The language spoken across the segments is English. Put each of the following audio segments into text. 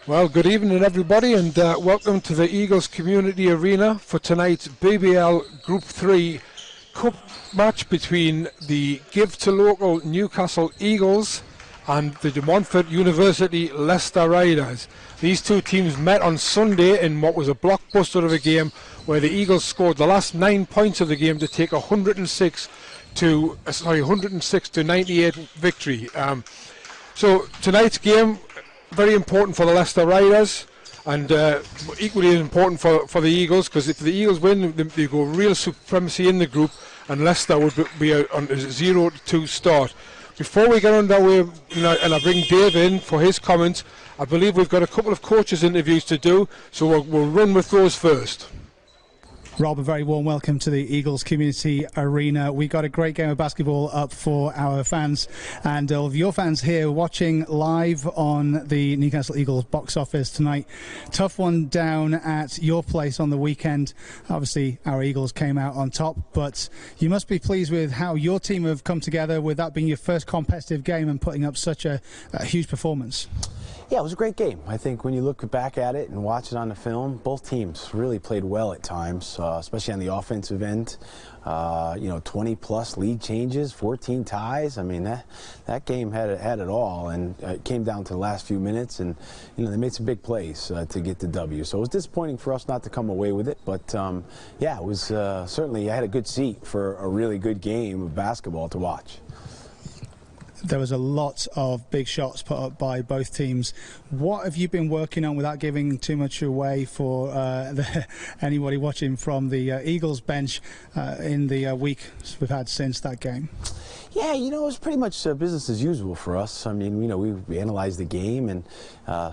Well, good evening everybody, and welcome to the Eagles Community Arena for tonight's BBL Group 3 Cup match between the Give to Local Newcastle Eagles and the De Montfort University Leicester Riders. These two teams met on Sunday in what was a blockbuster of a game where the Eagles scored the last 9 points of the game to take 106 to 98 victory. So tonight's game, very important for the Leicester Riders, and equally important for the Eagles, because if the Eagles win, they go real supremacy in the group, and Leicester would be on a 0-2 start. Before we get underway, and I bring Dave in for his comments, I believe we've got a couple of coaches' interviews to do, so we'll run with those first. Rob, a very warm welcome to the Eagles Community Arena. We got a great game of basketball up for our fans, and all of your fans here watching live on the Newcastle Eagles box office tonight. Tough one down at your place on the weekend. Obviously, our Eagles came out on top, but you must be pleased with how your team have come together, with that being your first competitive game and putting up such a huge performance. Yeah, it was a great game. I think when you look back at it and watch it on the film, both teams really played well at times, especially on the offensive end. 20-plus lead changes, 14 ties. I mean, that game had it all, and it came down to the last few minutes, and they made some big plays to get the W. So it was disappointing for us not to come away with it, but yeah, it was certainly, I had a good seat for a really good game of basketball to watch. There was a lot of big shots put up by both teams. What have you been working on, without giving too much away for anybody watching, from the Eagles bench in the week we've had since that game? Yeah, it was pretty much business as usual for us. I mean, we analyze the game and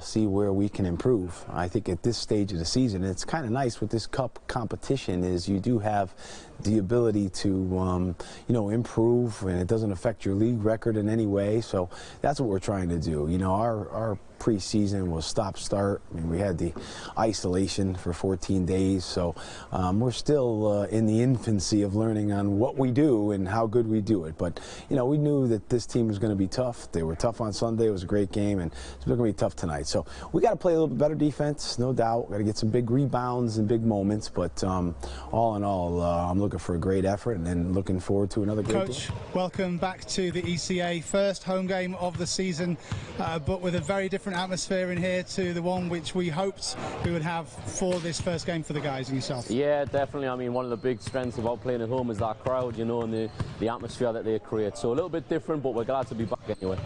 see where we can improve. I think at this stage of the season, it's kind of nice with this cup competition, is you do have the ability to, improve, and it doesn't affect your league record in any way. So that's what we're trying to do. Our preseason was stop-start. I mean, we had the isolation for 14 days, so we're still in the infancy of learning on what we do and how good we do it. But, we knew that this team was going to be tough. They were tough on Sunday. It was a great game, and it's going to be tough tonight. So we got to play a little bit better defense, no doubt. Got to get some big rebounds and big moments, but all in all, I'm looking for a great effort, and then looking forward to another great Coach, game. welcome back to the ECA. First home game of the season, but with a very different atmosphere in here to the one which we hoped we would have for this first game for the guys and yourself. Yeah, definitely. I mean, one of the big strengths about playing at home is that crowd, and the atmosphere that they create. So a little bit different, but we're glad to be back anyway.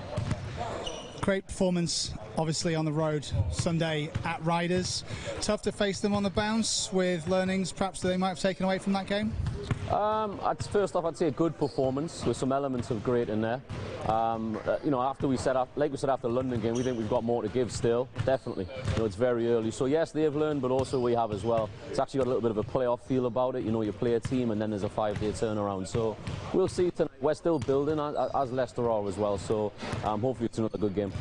Great performance, obviously, on the road Sunday at Riders. Tough to face them on the bounce, with learnings perhaps that they might have taken away from that game? First off, I'd say a good performance with some elements of great in there. After we set up, like we said after the London game, we think we've got more to give still, definitely. It's very early. So yes, they've learned, but also we have as well. It's actually got a little bit of a playoff feel about it. You play a team and then there's a 5-day turnaround. So we'll see tonight. We're still building, as Leicester are as well. So hopefully it's another good game.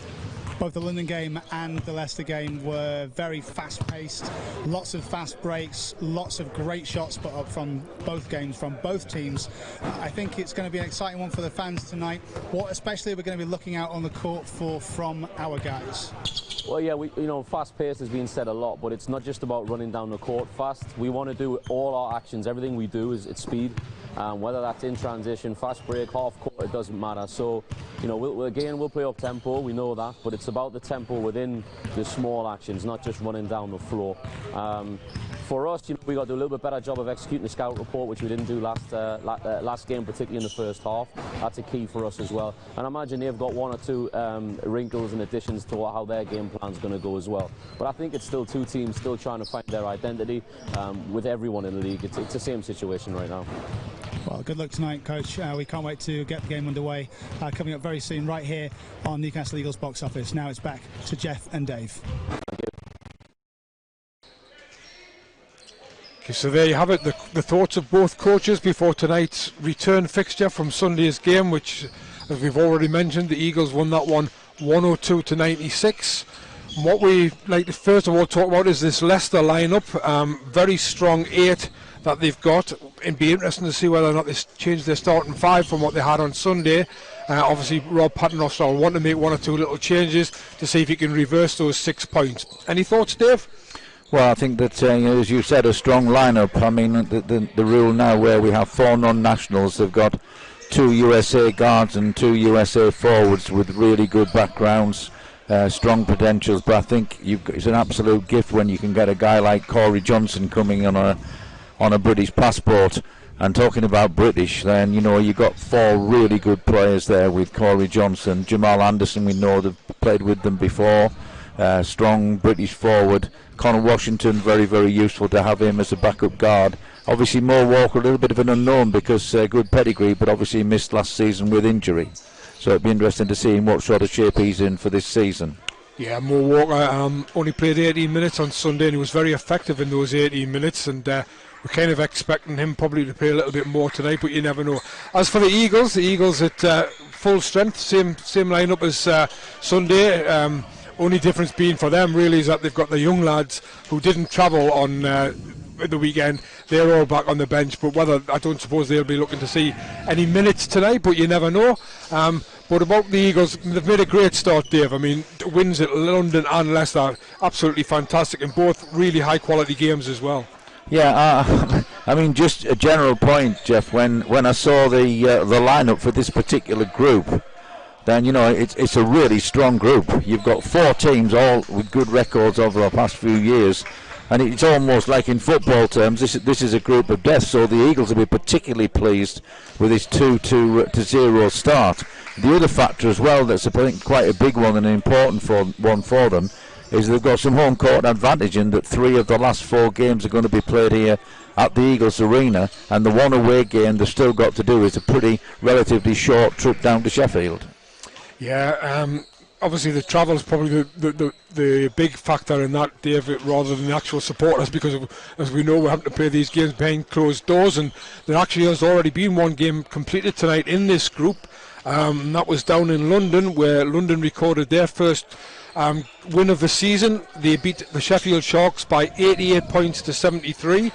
Both the London game and the Leicester game were very fast-paced, lots of fast breaks, lots of great shots put up from both games, from both teams. I think it's going to be an exciting one for the fans tonight. What especially we're going to be looking out on the court for from our guys? Well, yeah, fast-paced has been said a lot, but it's not just about running down the court fast. We want to do all our actions. Everything we do is at speed. Whether that's in transition, fast break, half court, it doesn't matter. So, we'll play up tempo, we know that, but it's about the tempo within the small actions, not just running down the floor. For us, we got to do a little bit better job of executing the scout report, which we didn't do last game, particularly in the first half. That's a key for us as well. And I imagine they've got one or two wrinkles and additions to how their game plan's going to go as well. But I think it's still two teams still trying to find their identity with everyone in the league. It's the same situation right now. Well, good luck tonight, Coach. We can't wait to get the game underway. Coming up very soon, right here on Newcastle Eagles box office. Now it's back to Jeff and Dave. Thank you. Okay, so there you have it, the thoughts of both coaches before tonight's return fixture from Sunday's game, which, as we've already mentioned, the Eagles won that one 102 to 96. And what we like to first of all talk about is this Leicester lineup. Very strong 8 that they've got. It'd be interesting to see whether or not they change their starting 5 from what they had on Sunday. Obviously, Rob Paternoster will want to make one or two little changes to see if he can reverse those 6 points. Any thoughts, Dave? Well, I think that, as you said, a strong lineup. I mean, the rule now where we have 4 non-nationals, they've got 2 USA guards and 2 USA forwards with really good backgrounds, strong potentials. But I think it's an absolute gift when you can get a guy like Corey Johnson coming on a British passport. And talking about British, then, you've got 4 really good players there with Corey Johnson. Jamal Anderson, we know they've played with them before. Strong British forward. Connor Washington, very, very useful to have him as a backup guard. Obviously, Mo Walker, a little bit of an unknown because good pedigree, but obviously missed last season with injury. So it'd be interesting to see in what sort of shape he's in for this season. Yeah, Mo Walker only played 18 minutes on Sunday, and he was very effective in those 18 minutes. And we're kind of expecting him probably to play a little bit more tonight, but you never know. As for the Eagles at full strength, same lineup as Sunday. Only difference being for them really is that they've got the young lads who didn't travel on the weekend. They're all back on the bench, but I don't suppose they'll be looking to see any minutes tonight, but you never know. But about the Eagles, they've made a great start, Dave. I mean, wins at London and Leicester, absolutely fantastic, and both really high quality games as well. Yeah, I mean, just a general point, Jeff, when I saw the lineup for this particular group, then it's a really strong group. You've got 4 teams all with good records over the past few years, and it's almost like in football terms this is a group of death. So the Eagles will be particularly pleased with this 2-0 start. The other factor as well that's I think quite a big one and an important one for them is they've got some home court advantage in that 3 of the last 4 games are going to be played here at the Eagles Arena, and the one away game they've still got to do is a pretty relatively short trip down to Sheffield. Yeah, obviously the travel is probably the big factor in that, Dave, rather than the actual supporters, because as we know, we're having to play these games behind closed doors, and there actually has already been one game completed tonight in this group. That was down in London, where London recorded their first win of the season. They beat the Sheffield Sharks by 88 points to 73.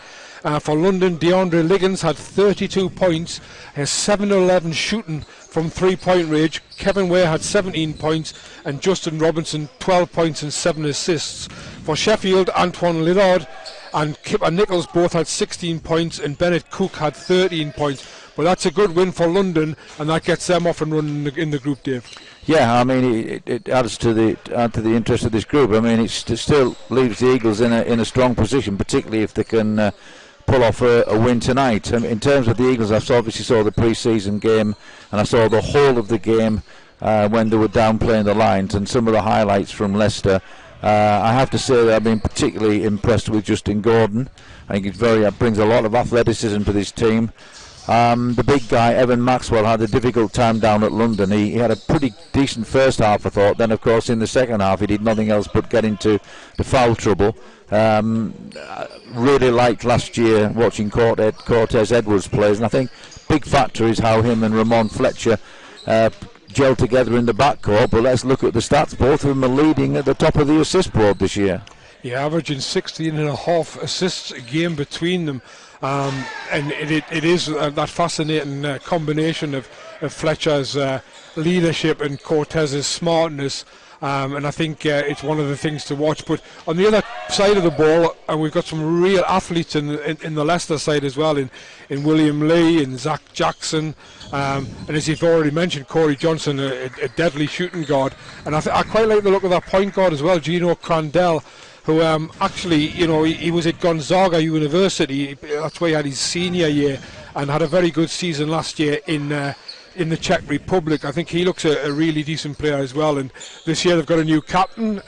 For London, DeAndre Liggins had 32 points, has 7-11 shooting from 3-point range. Kevin Ware had 17 points, and Justin Robinson 12 points and 7 assists. For Sheffield, Antoine Lillard and Kipper Nichols both had 16 points, and Bennett Cook had 13 points. But that's a good win for London, and that gets them off and running in the group, Dave. Yeah, I mean, it adds to the interest of this group. I mean, it still leaves the Eagles in a strong position, particularly if they can pull off a win tonight. In terms of the Eagles, I obviously saw the pre-season game, and I saw the whole of the game when they were down playing the Lions, and some of the highlights from Leicester. I have to say that I've been particularly impressed with Justin Gordon. I think it brings a lot of athleticism to this team. The big guy, Evan Maxwell, had a difficult time down at London. He had a pretty decent first half, I thought. Then, of course, in the second half, he did nothing else but get into the foul trouble. Really liked last year watching Cortez Edwards plays, and I think big factor is how him and Ramon Fletcher gel together in the backcourt. But let's look at the stats. Both of them are leading at the top of the assist board this year. Yeah, averaging 16.5 assists a game between them. And it is that fascinating combination of Fletcher's leadership and Cortez's smartness. And I think it's one of the things to watch. But on the other side of the ball, we've got some real athletes in the Leicester side as well, in William Lee and Zach Jackson, and as you've already mentioned, Corey Johnson, a deadly shooting guard. And I quite like the look of that point guard as well, Gino Crandell, who actually, he was at Gonzaga University. That's where he had his senior year, and had a very good season last year in the Czech Republic. I think he looks a really decent player as well. And this year they've got a new captain.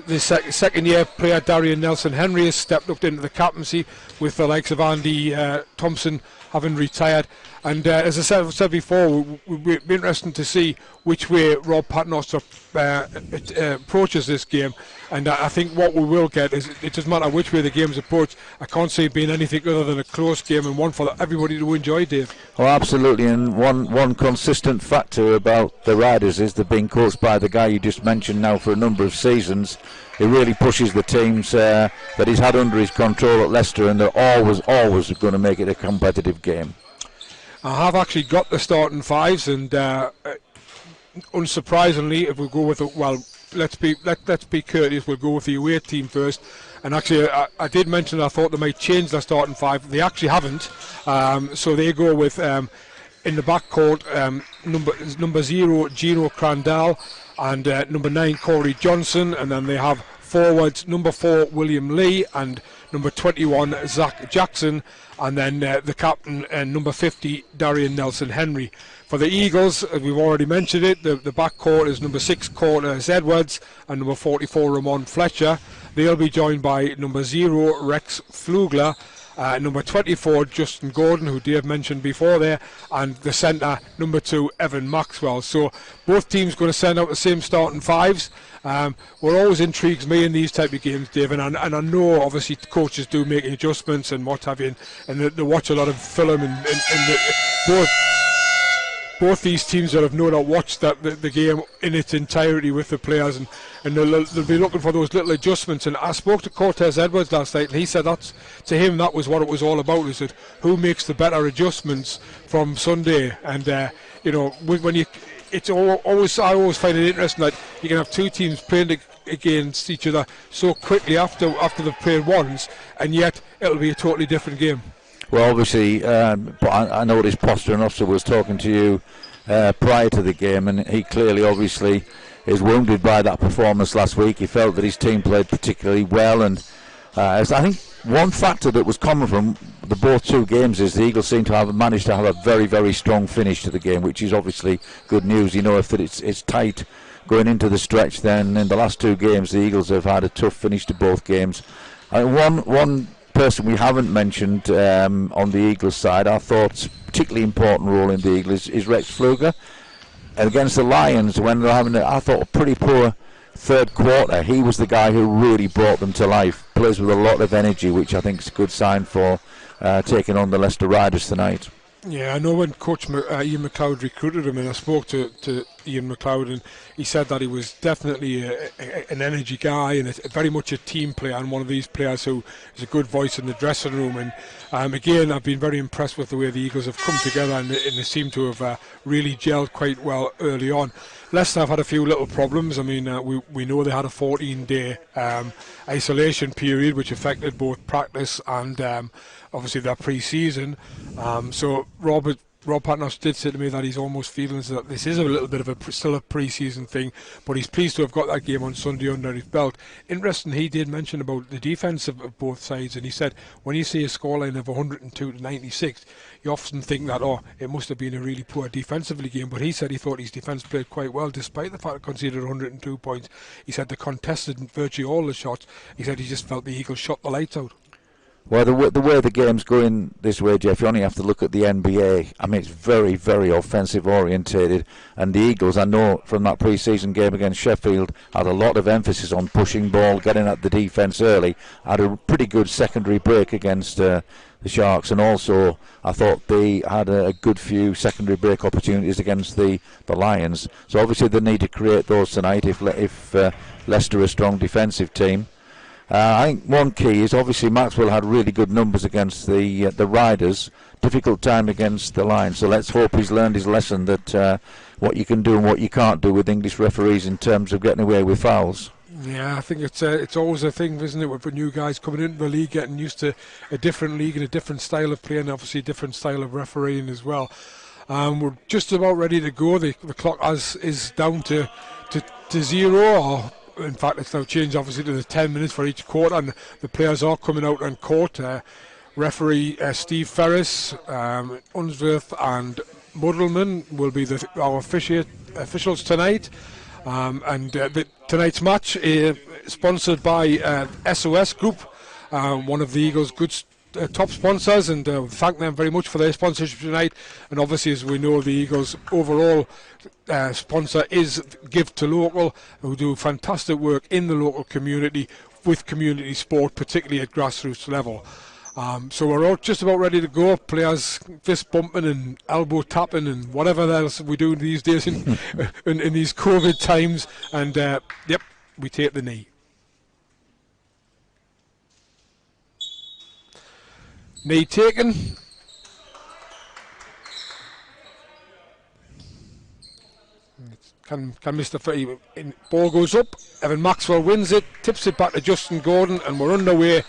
The second year player Darian Nelson Henry has stepped up into the captaincy, with the likes of Andy Thompson having retired. And as I said before, it would be interesting to see which way Rob Paternoster approaches this game. And I think what we will get is, it doesn't matter which way the game's approached, I can't see it being anything other than a close game, and one for everybody to enjoy, Dave. Oh, absolutely. And one consistent factor about the Riders is they're being coached by the guy you just mentioned now for a number of seasons. He really pushes the teams that he's had under his control at Leicester, and they're always going to make it a competitive game. I have actually got the starting fives, and unsurprisingly, if we go with let's be courteous. We'll go with the away team first. And actually, I did mention I thought they might change their starting five. They actually haven't. So they go with in the backcourt number 0 Gino Crandall and number 9 Corey Johnson, and then they have forwards number 4 William Lee and number 21 Zach Jackson, and then the captain number 50 Darian Nelson Henry. For the Eagles, as we've already mentioned it, the backcourt is number 6 Cortez Edwards and number 44 Ramon Fletcher. They'll be joined by number 0 Rex Flugler, number 24 Justin Gordon, who Dave mentioned before there, and the centre number 2 Evan Maxwell. So both teams going to send out the same starting fives. What always intrigues me in these type of games, Dave, and I know obviously coaches do make adjustments and what have you, and they watch a lot of film, and both these teams that have no doubt watched the game in its entirety with the players, and they'll be looking for those little adjustments. And I spoke to Cortez Edwards last night, and he said that was what it was all about. He said, who makes the better adjustments from Sunday? And when you, I always find it interesting that you can have two teams playing against each other so quickly after they've played once, and yet it'll be a totally different game. Well, obviously, but I noticed Poster and Officer was talking to you prior to the game, and he clearly, obviously, is wounded by that performance last week. He felt that his team played particularly well, and I think one factor that was common from both two games is the Eagles seem to have managed to have a very, very strong finish to the game, which is obviously good news. You know, if it's tight going into the stretch, then in the last two games, the Eagles have had a tough finish to both games. One person we haven't mentioned on the Eagles side, I thought particularly important role in the Eagles is Rex Fluger. And against the Lions, when they're having I thought a pretty poor third quarter, he was the guy who really brought them to life. Plays with a lot of energy, which I think is a good sign for taking on the Leicester Riders tonight. Yeah, I know when Coach Ian McLeod recruited him, and I spoke to Ian McLeod, and he said that he was definitely an energy guy and very much a team player, and one of these players who is a good voice in the dressing room. And again, I've been very impressed with the way the Eagles have come together, and they seem to have really gelled quite well early on. Leicester have had a few little problems. I mean, we know they had a 14-day isolation period, which affected both practice and obviously their pre-season. So Rob Patnos did say to me that he's almost feeling that this is a little bit of still a pre-season thing, but he's pleased to have got that game on Sunday under his belt. Interesting, he did mention about the defence of both sides, and he said when you see a scoreline of 102 to 96, you often think that, it must have been a really poor defensively game, but he said he thought his defence played quite well despite the fact it conceded 102 points. He said they contested virtually all the shots. He said he just felt the Eagles shot the lights out. Well, the way the game's going this way, Jeff, you only have to look at the NBA. I mean, it's very, very offensive orientated, and the Eagles, I know from that pre-season game against Sheffield, had a lot of emphasis on pushing ball, getting at the defence early. Had a pretty good secondary break against the Sharks, and also I thought they had a good few secondary break opportunities against the Lions. So obviously they need to create those tonight if Leicester are a strong defensive team. I think one key is obviously Maxwell had really good numbers against the Riders, difficult time against the Lions. So let's hope he's learned his lesson that what you can do and what you can't do with English referees in terms of getting away with fouls. Yeah, I think it's always a thing, isn't it, with new guys coming into the league, getting used to a different league and a different style of play, and obviously a different style of refereeing as well. We're just about ready to go. The clock is down to 0, or in fact it's now changed obviously to the 10 minutes for each quarter, and the players are coming out on court. Referee Steve Ferris, Unsworth and Muddleman will be our officials tonight. Tonight's match is sponsored by SOS Group, one of the Eagles' good top sponsors, and thank them very much for their sponsorship tonight. And obviously, as we know, the Eagles' overall sponsor is Give to Local, who do fantastic work in the local community with community sport, particularly at grassroots level. So we're all just about ready to go. Players fist bumping and elbow tapping and whatever else we do these days in these COVID times. And we take the knee. Knee taken. Can Mr. Fee? Ball goes up. Evan Maxwell wins it, tips it back to Justin Gordon, and we're underway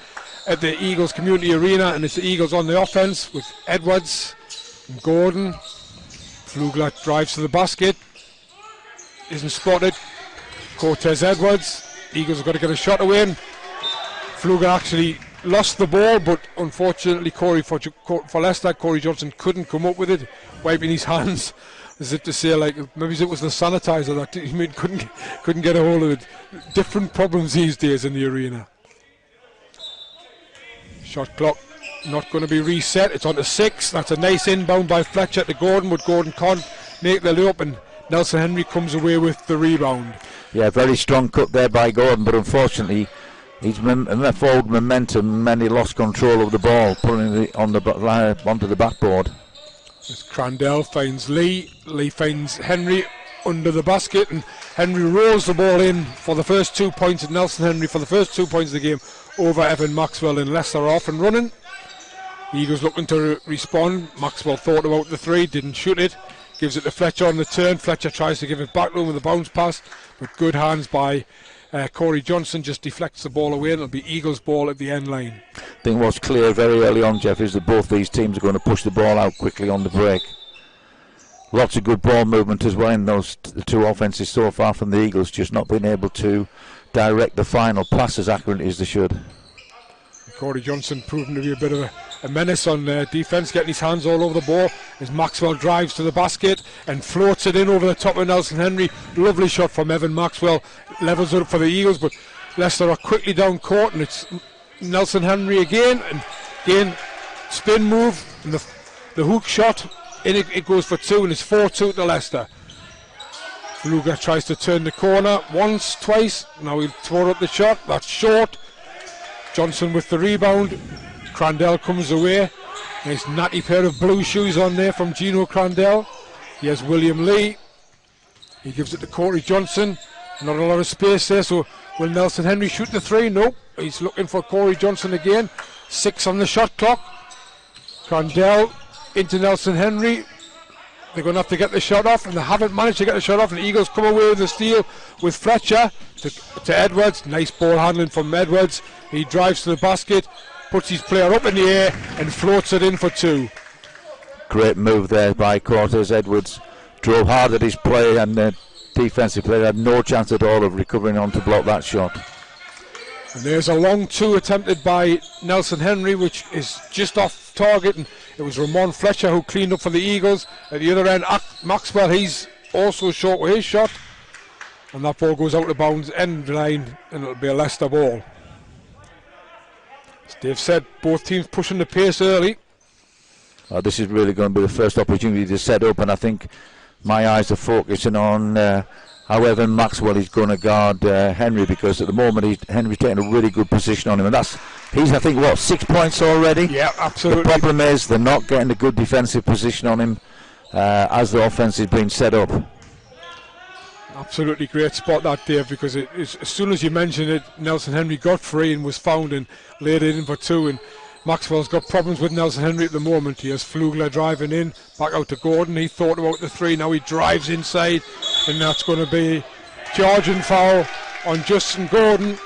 at the Eagles Community Arena, and it's the Eagles on the offense with Edwards and Gordon. Flugler drives to the basket, isn't spotted. Cortez Edwards. Eagles have got to get a shot away, and Flugler actually lost the ball, but unfortunately for Leicester, Corey Johnson couldn't come up with it, wiping his hands as if to say, like, maybe it was the sanitizer that he couldn't get a hold of it. Different problems these days in the arena. Shot clock not going to be reset. It's on to 6. That's a nice inbound by Fletcher to Gordon, but Gordon can't make the layup, and Nelson Henry comes away with the rebound. Yeah, very strong cut there by Gordon, but unfortunately his forward momentum meant he lost control of the ball, pulling it onto the backboard. As Crandell finds Lee finds Henry under the basket, and Henry rolls the ball in for the first 2 points, and Nelson Henry for the first 2 points of the game over Evan Maxwell, and Leicester off and running. Eagles looking to respond. Maxwell thought about the 3, didn't shoot it, gives it to Fletcher on the turn. Fletcher tries to give it back to him with a bounce pass, but good hands by Corey Johnson, just deflects the ball away, and it'll be Eagles ball at the end line. I think what's clear very early on, Jeff, is that both these teams are going to push the ball out quickly on the break. Lots of good ball movement as well in those two offenses so far from the Eagles, just not being able to direct the final pass as accurately as they should. Corey Johnson proving to be a bit of a menace on defence, getting his hands all over the ball as Maxwell drives to the basket and floats it in over the top of Nelson Henry. Lovely shot from Evan Maxwell, levels it up for the Eagles, but Leicester are quickly down court, and it's Nelson Henry again, and again spin move, and the hook shot, in it goes for 2, and it's 4-2 to Leicester. Luger tries to turn the corner once, twice, now he'll throw up the shot, that's short. Johnson with the rebound. Crandell comes away. Nice natty pair of blue shoes on there from Gino Crandell. Here's William Lee. He gives it to Corey Johnson. Not a lot of space there, so will Nelson Henry shoot the 3? Nope. He's looking for Corey Johnson again. 6 on the shot clock. Crandell into Nelson Henry. They're going to have to get the shot off, and they haven't managed to get the shot off, and the Eagles come away with the steal with Fletcher to Edwards. Nice ball handling from Edwards. He drives to the basket, puts his player up in the air, and floats it in for 2. Great move there by Cortez Edwards. Drove hard at his play, and the defensive player had no chance at all of recovering on to block that shot. And there's a long 2 attempted by Nelson Henry, which is just off target, and it was Ramon Fletcher who cleaned up for the Eagles. At the other end, Maxwell, he's also short with his shot, and that ball goes out of bounds, end line, and it'll be a Leicester ball. As Dave said, both teams pushing the pace early. This is really going to be the first opportunity to set up, and I think my eyes are focusing on how Evan Maxwell is going to guard Henry, because at the moment Henry's taking a really good position on him, and he's I think 6 points already. Yeah, absolutely. The problem is they're not getting a good defensive position on him as the offense is being set up. Absolutely great spot that, Dave, because as soon as you mentioned it, Nelson Henry got free and was found and laid it in for 2, and Maxwell's got problems with Nelson Henry at the moment. He has Flugler driving in, back out to Gordon. He thought about the 3, now he drives inside, and that's going to be charging foul on Justin Gordon.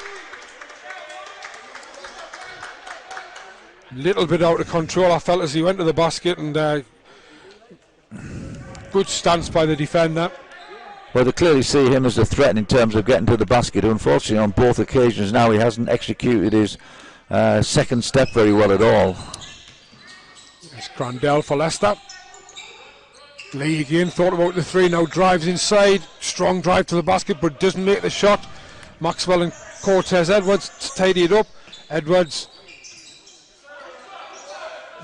Little bit out of control, I felt, as he went to the basket, and good stance by the defender. Well, they clearly see him as a threat in terms of getting to the basket. Unfortunately, on both occasions now, he hasn't executed his second step very well at all. It's Crandell for Leicester. Lee again thought about the 3, now drives inside. Strong drive to the basket, but doesn't make the shot. Maxwell and Cortez Edwards to tidy it up. Edwards.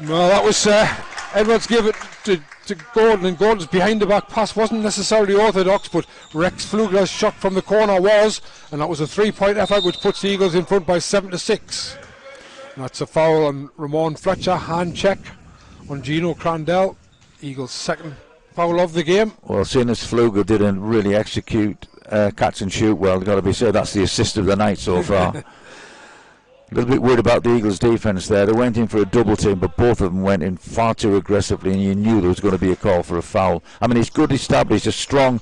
Well, that was Edwards gave it to Gordon, and Gordon's behind the back pass wasn't necessarily orthodox, but Rex Flugler's shot from the corner was, and that was a 3-point effort which puts the Eagles in front by 7-6. And that's a foul on Ramon Fletcher, hand check on Gino Crandell. Eagles' second foul of the game. Well, seeing as Flugler didn't really execute catch and shoot well, got to be said that's the assist of the night so far. A little bit worried about the Eagles' defence there. They went in for a double team, but both of them went in far too aggressively, and you knew there was going to be a call for a foul. I mean, it's good established, a strong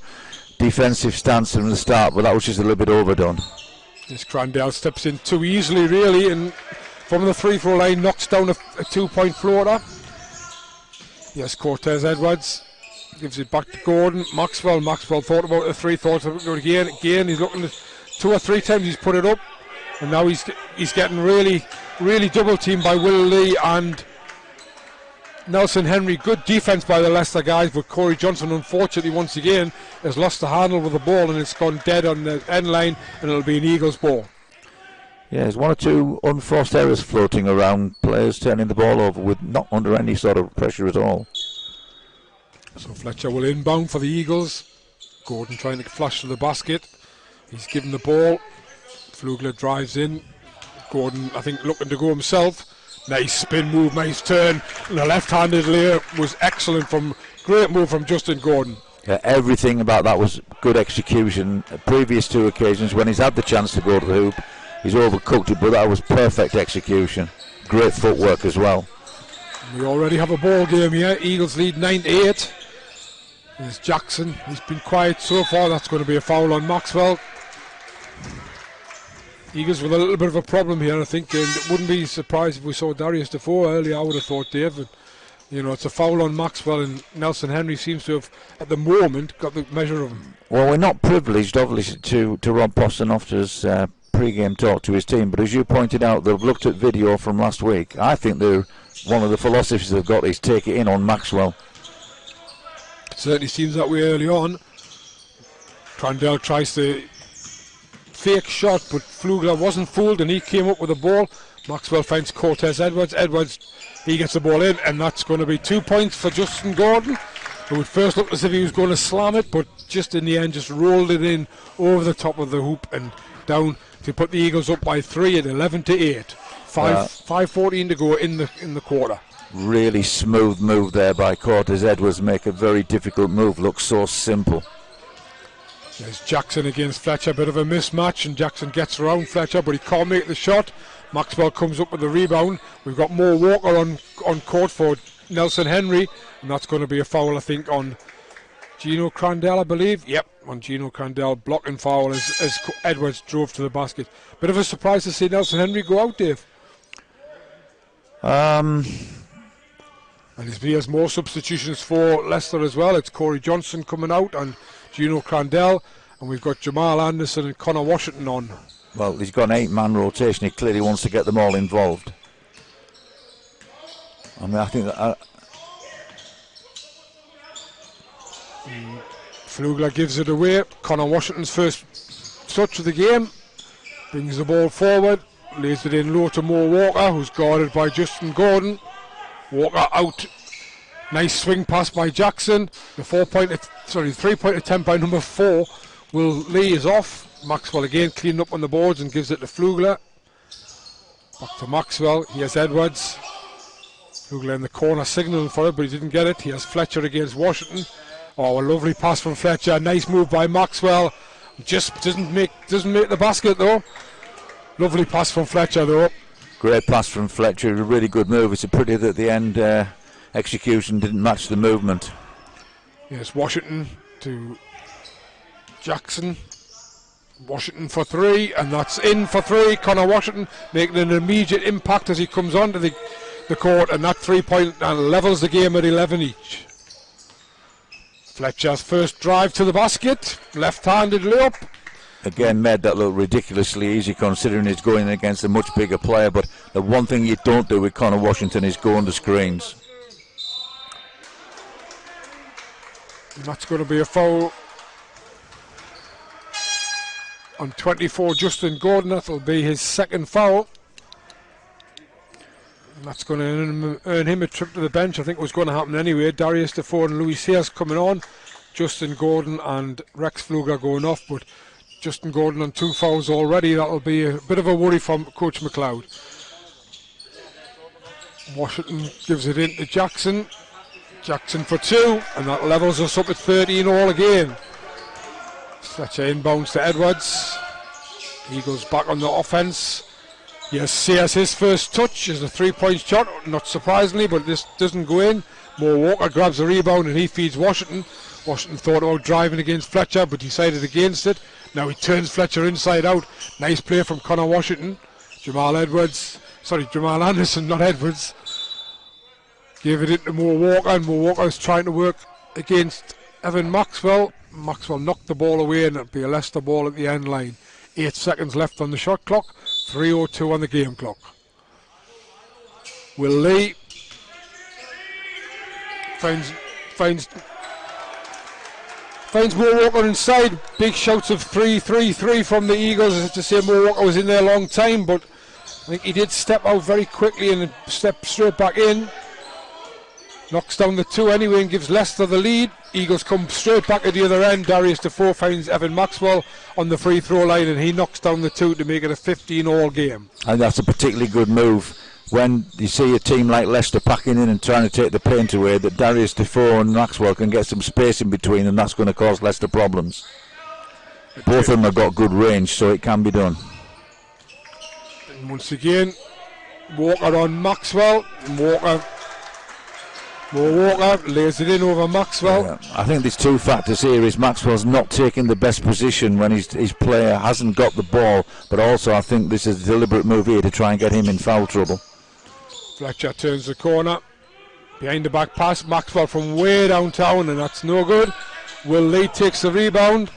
defensive stance from the start, but that was just a little bit overdone. This Crandell steps in too easily, really, and from the free throw line knocks down a 2-point floater. Yes, Cortez Edwards gives it back to Gordon. Maxwell thought about the three, thought about it again. He's looking at 2 or 3 times he's put it up, and now he's getting really double teamed by Will Lee and Nelson Henry. Good defense by the Leicester guys, but Corey Johnson unfortunately once again has lost the handle with the ball, and it's gone dead on the end line, and it'll be an Eagles ball. Yeah, there's 1 or 2 unforced errors floating around, players turning the ball over with not under any sort of pressure at all. So Fletcher will inbound for the Eagles. Gordon trying to flash to the basket. He's given the ball. Flugler drives in. Gordon, I think, looking to go himself. Nice spin move, nice turn. And the left-handed layup was excellent great move from Justin Gordon. Everything about that was good execution. Previous 2 occasions when he's had the chance to go to the hoop, he's overcooked it, but that was perfect execution. Great footwork as well. We already have a ball game here. Eagles lead 9-8. There's Jackson. He's been quiet so far. That's going to be a foul on Maxwell. Eagles with a little bit of a problem here, I think, and it wouldn't be surprised if we saw Darius Defoe earlier. I would have thought, Dave. And, it's a foul on Maxwell, and Nelson Henry seems to have, at the moment, got the measure of him. Well, we're not privileged, obviously, to Rob Boston-Ofter's pre-game talk to his team, but as you pointed out, they've looked at video from last week. I think one of the philosophies they've got is take it in on Maxwell. It certainly seems that way early on. Crandell tries to fake shot, but Flugler wasn't fooled, and he came up with the ball. Maxwell finds Cortez Edwards. He gets the ball in, and that's going to be 2 points for Justin Gordon, who would first look as if he was going to slam it, but just in the end just rolled it in over the top of the hoop and down to put the Eagles up by 3 at 11-8. 5:14 to go in the quarter. Really smooth move there by Cortez Edwards, make a very difficult move look so simple. There's Jackson against Fletcher, bit of a mismatch, and Jackson gets around Fletcher, but he can't make the shot. Maxwell comes up with the rebound. We've got Mo Walker on court for Nelson Henry, and that's going to be a foul, I think, on Gino Crandell, I believe. Yep, on Gino Crandell, blocking foul as Edwards drove to the basket. Bit of a surprise to see Nelson Henry go out, Dave. And there's more substitutions for Leicester as well. It's Corey Johnson coming out and Gino Crandell, and we've got Jamal Anderson and Connor Washington on. Well, he's got an 8-man rotation. He clearly wants to get them all involved. I mean, I think that Flugler gives it away. Connor Washington's first touch of the game. Brings the ball forward. Lays it in low to Mo Walker, who's guarded by Justin Gordon. Walker out. Nice swing pass by Jackson. The 3-point attempt by number 4. Will Lee is off. Maxwell again cleaning up on the boards and gives it to Flugler. Back to Maxwell. He has Edwards. Flugler in the corner signaling for it, but he didn't get it. He has Fletcher against Washington. Oh, a lovely pass from Fletcher. Nice move by Maxwell. Just doesn't make the basket though. Lovely pass from Fletcher though. Great pass from Fletcher. A really good move. It's a pity that the end execution didn't match the movement. Yes, Washington to Jackson. Washington for 3, and that's in for 3. Connor Washington making an immediate impact as he comes onto the court, and that 3-point levels the game at 11 each. Fletcher's first drive to the basket, left-handed layup. Again, made that look ridiculously easy considering he's going against a much bigger player, but the one thing you don't do with Connor Washington is go under screens. And that's going to be a foul on 24, Justin Gordon. That'll be his second foul. And that's going to earn him a trip to the bench. I think it was going to happen anyway. Darius Defoe and Louis Sears coming on. Justin Gordon and Rex Flugler going off, but Justin Gordon on 2 fouls already. That'll be a bit of a worry from Coach McLeod. Washington gives it in to Jackson. Jackson for 2, and that levels us up at 13 all again. Fletcher inbounds to Edwards. Eagles back on the offense. Yes, Sears his first touch is a 3-point shot, not surprisingly, but this doesn't go in. Mo Walker grabs the rebound and he feeds Washington. Washington thought about driving against Fletcher, but decided against it. Now he turns Fletcher inside out. Nice play from Connor Washington. Jamal Anderson, not Edwards. Gave it into Mo Walker, and Mo Walker is trying to work against Evan Maxwell. Maxwell knocked the ball away, and it'll be a Leicester ball at the end line. 8 seconds left on the shot clock, 3:02 on the game clock. Will Lee finds Mo Walker inside. Big shouts of 3-3-3 from the Eagles. As to say, Mo Walker was in there a long time, but I think he did step out very quickly and step straight back in. Knocks down the 2 anyway and gives Leicester the lead. Eagles come straight back at the other end. Darius Defoe finds Evan Maxwell on the free throw line, and he knocks down the 2 to make it a 15-all game. And that's a particularly good move when you see a team like Leicester packing in and trying to take the paint away, that Darius Defoe and Maxwell can get some space in between, and that's going to cause Leicester problems. Both of them have got good range, so it can be done. And once again, Walker on Maxwell. Walker lays it in over Maxwell. Yeah. I think there's 2 factors here. Is Maxwell's not taking the best position when his player hasn't got the ball, but also I think this is a deliberate move here to try and get him in foul trouble. Fletcher turns the corner. Behind the back pass, Maxwell from way downtown, and that's no good. Will Lee takes the rebound.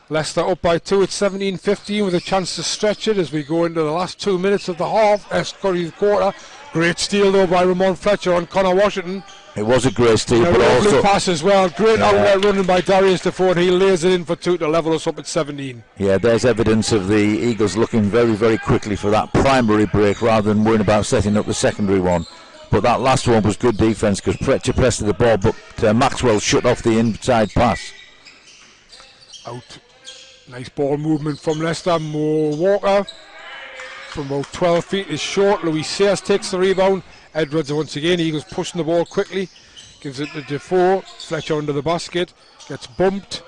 Leicester up by 2 at 17-15 with a chance to stretch it as we go into the last 2 minutes of the the quarter. Great steal though by Ramon Fletcher on Connor Washington. It was a great steal, but also lovely pass as well. Great outlet running by Darius Defoe, and he lays it in for 2 to level us up at 17. Yeah, there's evidence of the Eagles looking very, very quickly for that primary break rather than worrying about setting up the secondary one. But that last one was good defence because Fletcher pressed the ball, but Maxwell shut off the inside pass. Out. Nice ball movement from Leicester. Mo Walker from about 12 feet is short. Louis Sayers takes the rebound. Edwards once again. Eagles pushing the ball quickly. Gives it to Defoe. Fletcher under the basket. Gets bumped.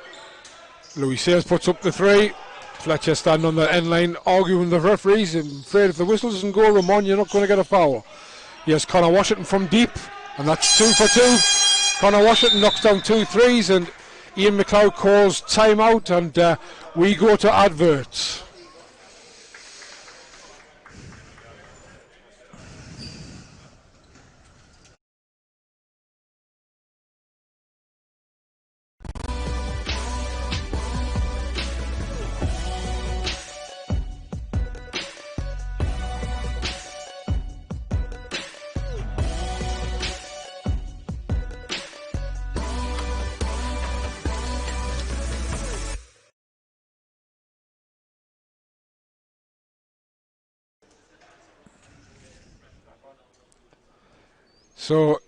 Louis Sayers puts up the 3. Fletcher standing on the end line arguing with the referees. I'm afraid if the whistle doesn't go, Ramon, you're not going to get a foul. Here's Connor Washington from deep, and that's 2 for 2. Connor Washington knocks down 2 threes, and Ian McLeod calls timeout, and we go to adverts. So,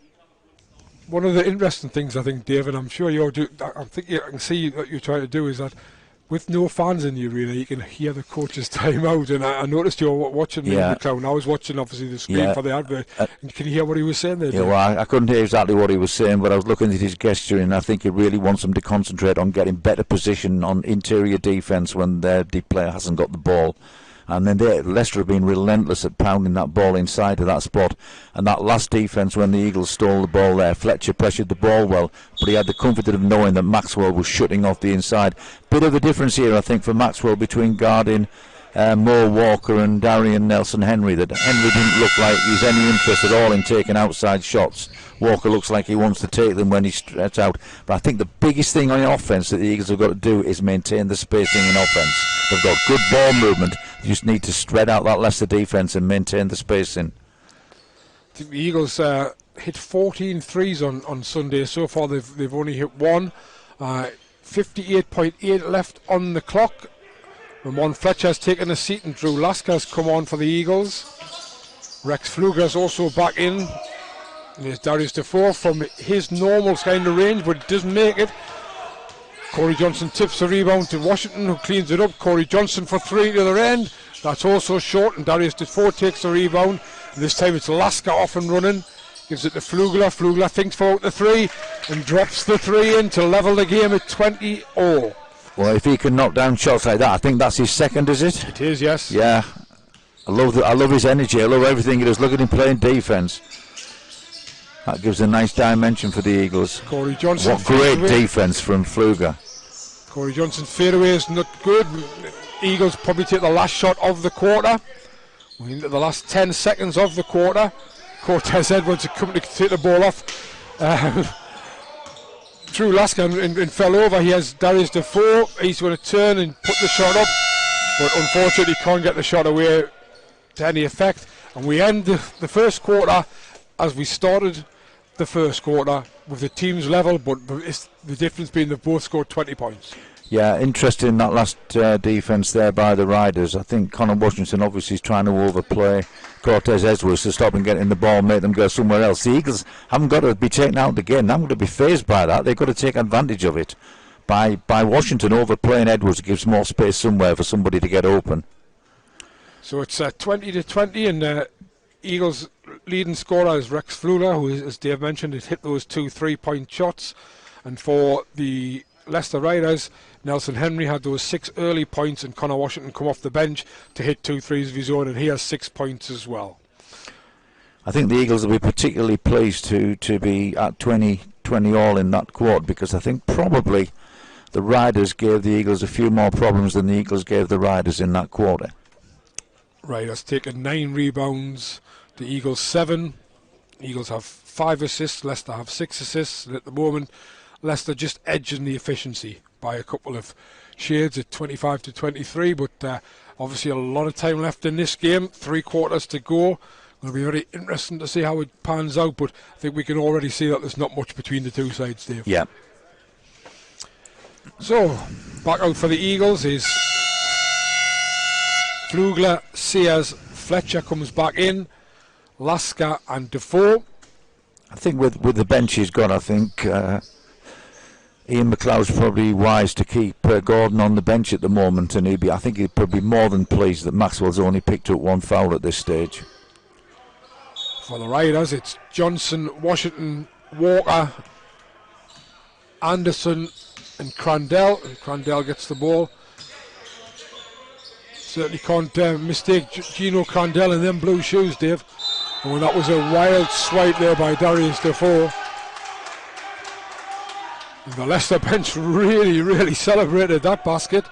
one of the interesting things I think, David, I'm sure you're I can see what you're trying to do is that with no fans in the arena, you can hear the coach's timeout. And I noticed you were watching the crowd. I was watching, obviously, the screen for the advert. And can you hear what he was saying there? Yeah, well, I couldn't hear exactly what he was saying, but I was looking at his gesture, and I think he really wants them to concentrate on getting better position on interior defence when their deep player hasn't got the ball. And then Leicester have been relentless at pounding that ball inside of that spot. And that last defence when the Eagles stole the ball there, Fletcher pressured the ball well, but he had the comfort of knowing that Maxwell was shutting off the inside. Bit of a difference here, I think, for Maxwell between guarding Mo Walker and Darian Nelson-Henry, that Henry didn't look like he's any interest at all in taking outside shots. Walker looks like he wants to take them when he's stretched out. But I think the biggest thing on offence that the Eagles have got to do is maintain the spacing in offence. They've got good ball movement. You just need to spread out that Leicester defence and maintain the spacing. I think the Eagles hit 14 threes on Sunday. So far they've only hit 1. 58.8 left on the clock. Ramon Fletcher has taken a seat and Drew Lasker has come on for the Eagles. Rex Pfluger is also back in. And there's Darius Defoe from his normal kind of range, but doesn't make it. Corey Johnson tips the rebound to Washington, who cleans it up. Corey Johnson for 3 to the other end. That's also short, and Darius Defoe takes the rebound. And this time it's Lasker off and running. Gives it to Pfluger. Pfluger thinks for out the 3 and drops the 3 in to level the game at 20-all. Well, if he can knock down shots like that, I think that's his second, is it? It is, yes. Yeah. I love his energy. I love everything he does. Look at him playing defence. That gives a nice dimension for the Eagles. Corey Johnson. What great defence from Pfluger. Corey Johnson's fadeaway is not good. Eagles probably take the last shot of the quarter. We're into the last 10 seconds of the quarter. Cortez Edwards are coming to take the ball off. Drew Lasker and fell over. He has Darius Defoe. He's going to turn and put the shot up, but unfortunately can't get the shot away to any effect. And we end the first quarter as we started the first quarter, with the teams level, but it's the difference being they've both scored 20 points. Yeah, interesting that last defence there by the Riders. I think Connor Washington obviously is trying to overplay Cortez Edwards to stop him getting the ball, make them go somewhere else. The Eagles haven't got to be taken out again. They haven't got to be phased by that. They've got to take advantage of it. By Washington overplaying Edwards, it gives more space somewhere for somebody to get open. So it's 20-20, and Eagles' leading scorer is Rex Pfluger, who, as Dave mentioned, has hit those 2 3-point shots. And for the Leicester Riders, Nelson Henry had those 6 early points, and Connor Washington come off the bench to hit 2 threes of his own, and he has 6 points as well. I think the Eagles will be particularly pleased to be at 20 all in that quarter, because I think probably the Riders gave the Eagles a few more problems than the Eagles gave the Riders in that quarter. Riders taken 9 rebounds, the Eagles 7. Eagles have 5 assists, Leicester have 6 assists, and at the moment Leicester just edging the efficiency by a couple of shades at 25-23, but obviously a lot of time left in this game, 3 quarters to go. Going to be very interesting to see how it pans out, but I think we can already see that there's not much between the two sides, Dave. Yeah. So, back out for the Eagles is Pfluger, Sears, Fletcher comes back in, Lasker and Defoe. I think with the bench he's got, I think Ian McLeod's probably wise to keep Gordon on the bench at the moment, and I think he'd probably be more than pleased that Maxwell's only picked up 1 foul at this stage. For the Riders, it's Johnson, Washington, Walker, Anderson and Crandell. And Crandell gets the ball. Certainly can't mistake Gino Crandell in them blue shoes, Dave. And that was a wild swipe there by Darius Defoe. And the Leicester bench really celebrated that basket.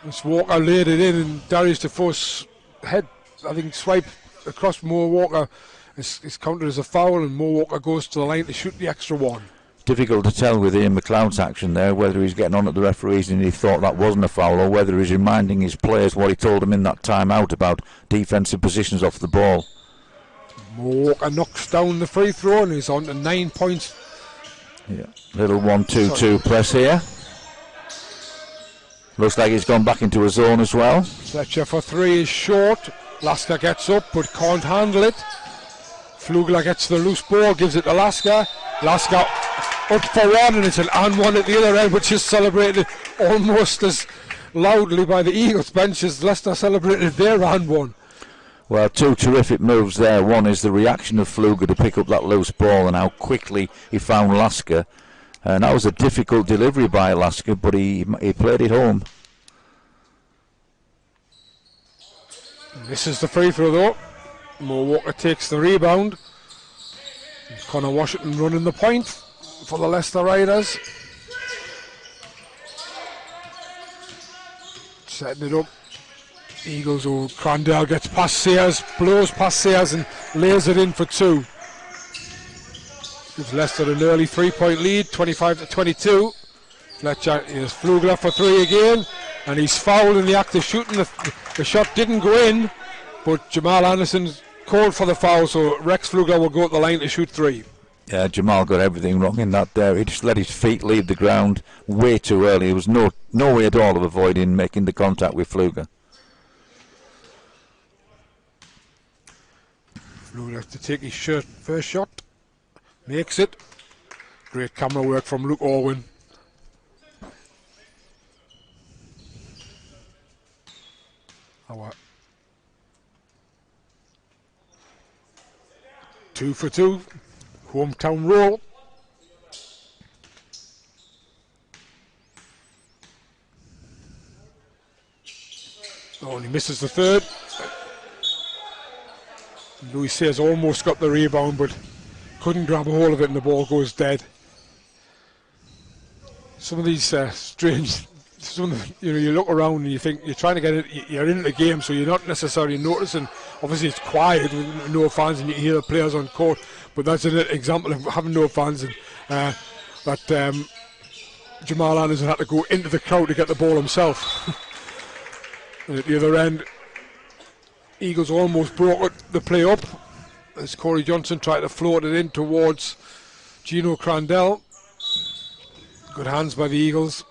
As Walker laid it in, and Darius Defoe's head, I think, swiped across Mo Walker. It's counted as a foul, and Mo Walker goes to the line to shoot the extra one. Difficult to tell with Ian McLeod's action there, whether he's getting on at the referees and he thought that wasn't a foul, or whether he's reminding his players what he told them in that timeout about defensive positions off the ball. Mo Walker knocks down the free throw and he's on to 9 points. Yeah, little 1-2-2 press here. Looks like he's gone back into a zone as well. Fletcher for 3 is short. Lasker gets up but can't handle it. Pfluger gets the loose ball, gives it to Lasker. Lasker up for 1, and it's an and 1 at the other end, which is celebrated almost as loudly by the Eagles bench as Leicester celebrated their and 1. Well, 2 terrific moves there. One is the reaction of Pfluger to pick up that loose ball and how quickly he found Lasker. And that was a difficult delivery by Lasker, but he played it home. This is the free throw though. Mo Walker takes the rebound. Connor Washington running the point for the Leicester Riders. Setting it up. Eagles, Crandell gets past Sears, blows past Sears and lays it in for 2. Gives Leicester an early 3-point lead, 25-22. Fletcher is Pfluger for 3 again, and he's fouled in the act of shooting. The shot didn't go in, but Jamal Anderson's called for the foul, so Rex Pfluger will go at the line to shoot 3. Yeah, Jamal got everything wrong in that there. He just let his feet leave the ground way too early. There was no way at all of avoiding making the contact with Pfluger. Pfluger has to take his first shot. Makes it. Great camera work from Luke Orwin. Our 2 for 2. Hometown roll. Oh, and he misses the third. Louis Sayers almost got the rebound, but couldn't grab a hold of it and the ball goes dead. Some of these strange, you look around and you think you're trying to get it, you're in the game, so you're not necessarily noticing. Obviously it's quiet with no fans and you hear the players on court, but that's an example of having no fans, and that Jamal Anderson had to go into the crowd to get the ball himself. And at the other end, Eagles almost brought the play up as Corey Johnson tried to float it in towards Gino Crandell. Good hands by the Eagles.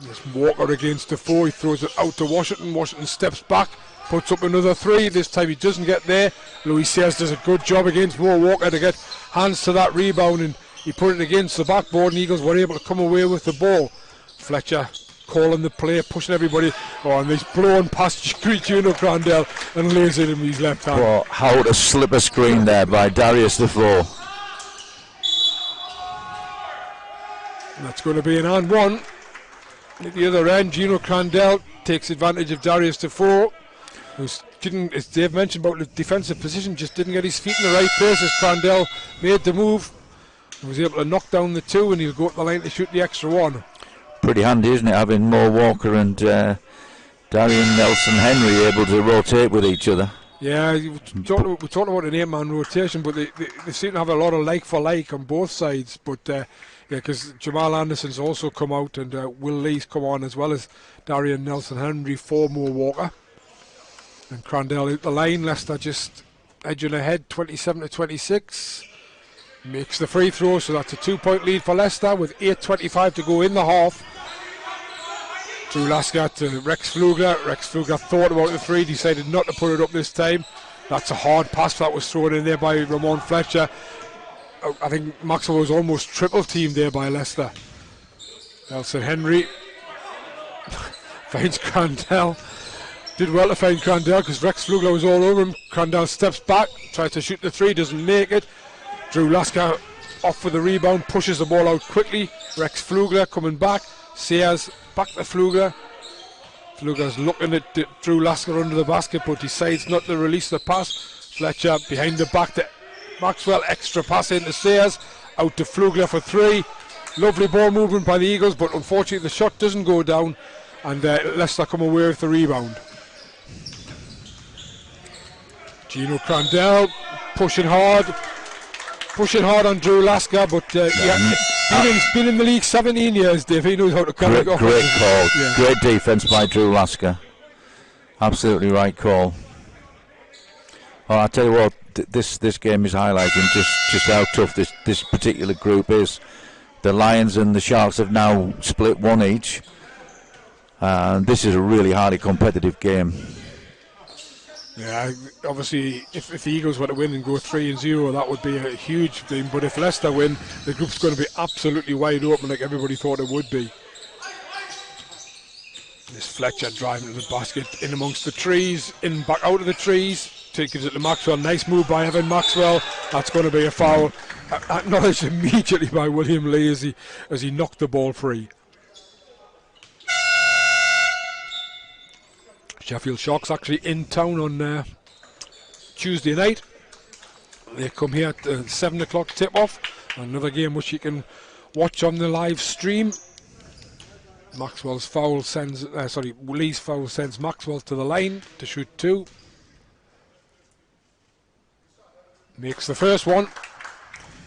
There's Walker against Defoe. He throws it out to Washington. Washington steps back, puts up another three. This time he doesn't get there. Louis Sayers does a good job against Mo Walker to get hands to that rebound, and he put it against the backboard, and Eagles were able to come away with the ball. Fletcher calling the play, pushing everybody. Oh, and he's blown past Gino Crandell and lays it in with his left hand. Well, how to slip a screen there by Darius Defoe. And that's going to be an and one. At the other end, Gino Crandell takes advantage of Darius Defoe, who didn't, as Dave mentioned about the defensive position, just didn't get his feet in the right place as Crandell made the move. He was able to knock down the two, and he'll go up the line to shoot the extra one. Pretty handy, isn't it, having Mo Walker and Darian Nelson-Henry able to rotate with each other. Yeah, we talked about an 8-man rotation, but they seem to have a lot of like for like on both sides. But yeah, because Jamal Anderson's also come out, and Will Lee's come on, as well as Darian Nelson-Henry for Mo Walker. And Crandell at the line. Leicester just edging ahead, 27-26. Makes the free throw, so that's a 2-point lead for Leicester with 8:25 to go in the half. Drew Lasker to Rex Flugler. Rex Flugler thought about the three, decided not to put it up this time. That's a hard pass that was thrown in there by Ramon Fletcher. I think Maxwell was almost triple teamed there by Leicester. Nelson Henry finds Crandell. Did well to find Crandell because Rex Flugler was all over him. Crandell steps back, tries to shoot the three, doesn't make it. Drew Lasker off for the rebound, pushes the ball out quickly. Rex Flugler coming back. Sayers back to Flugler. Flugler's looking at Drew Lasker under the basket, but decides not to release the pass. Fletcher behind the back to Maxwell. Extra pass into Sayers. Out to Flugler for three. Lovely ball movement by the Eagles, but unfortunately the shot doesn't go down, and Leicester come away with the rebound. Gino Crandell pushing hard on Drew Lasker, but he's been in the league 17 years, Dave. He knows how to come. Great call. Yeah. Great defence by Drew Lasker. Absolutely right call. Well, I tell you what, this game is highlighting just how tough this particular group is. The Lions and the Sharks have now split one each, and this is a really highly competitive game. Yeah, obviously, if the Eagles were to win and go 3-0, that would be a huge thing. But if Leicester win, the group's going to be absolutely wide open, like everybody thought it would be. This Fletcher driving to the basket, in amongst the trees, in back out of the trees, takes it to Maxwell. Nice move by Evan Maxwell. That's going to be a foul. Acknowledged immediately by William Lee as he knocked the ball free. Sheffield Sharks actually in town on Tuesday night. They come here at 7 o'clock tip-off. Another game which you can watch on the live stream. Maxwell's foul sends, Lee's foul sends Maxwell to the line to shoot two. Makes the first one.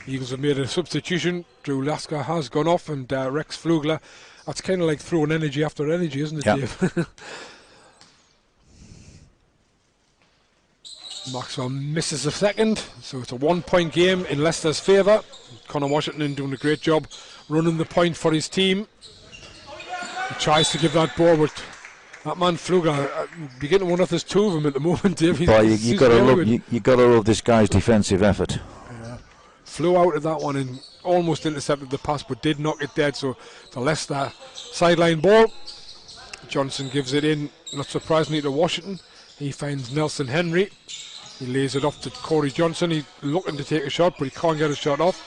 Eagles have made a substitution. Drew Lasker has gone off, and Rex Flugler. That's kind of like throwing energy after energy, isn't it, yep. Dave? Maxwell misses a second, so it's a 1-point game in Leicester's favour. Connor Washington doing a great job running the point for his team. He tries to give that ball, but that man Flugler, beginning to wonder if there's two of them at the moment, Dave. Boy, you got to love this guy's defensive effort. Yeah. Flew out of that one and almost intercepted the pass, but did knock it dead. So it's a Leicester sideline ball. Johnson gives it in, not surprisingly, to Washington. He finds Nelson Henry. He lays it off to Corey Johnson. He's looking to take a shot, but he can't get a shot off.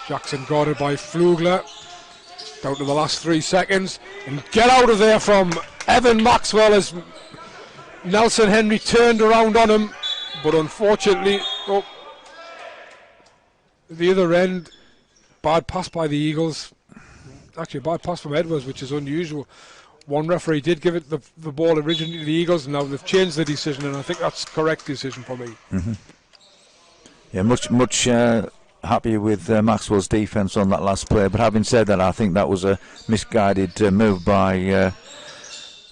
Jackson guarded by Flugler. Down to the last 3 seconds. And get out of there from Evan Maxwell as Nelson Henry turned around on him. But unfortunately, the other end, bad pass by the Eagles. Actually, a bad pass from Edwards, which is unusual. One referee did give it the ball originally to the Eagles, and now they've changed the decision, and I think that's the correct decision for me. Yeah, much happy with Maxwell's defence on that last play. But having said that, I think that was a misguided move by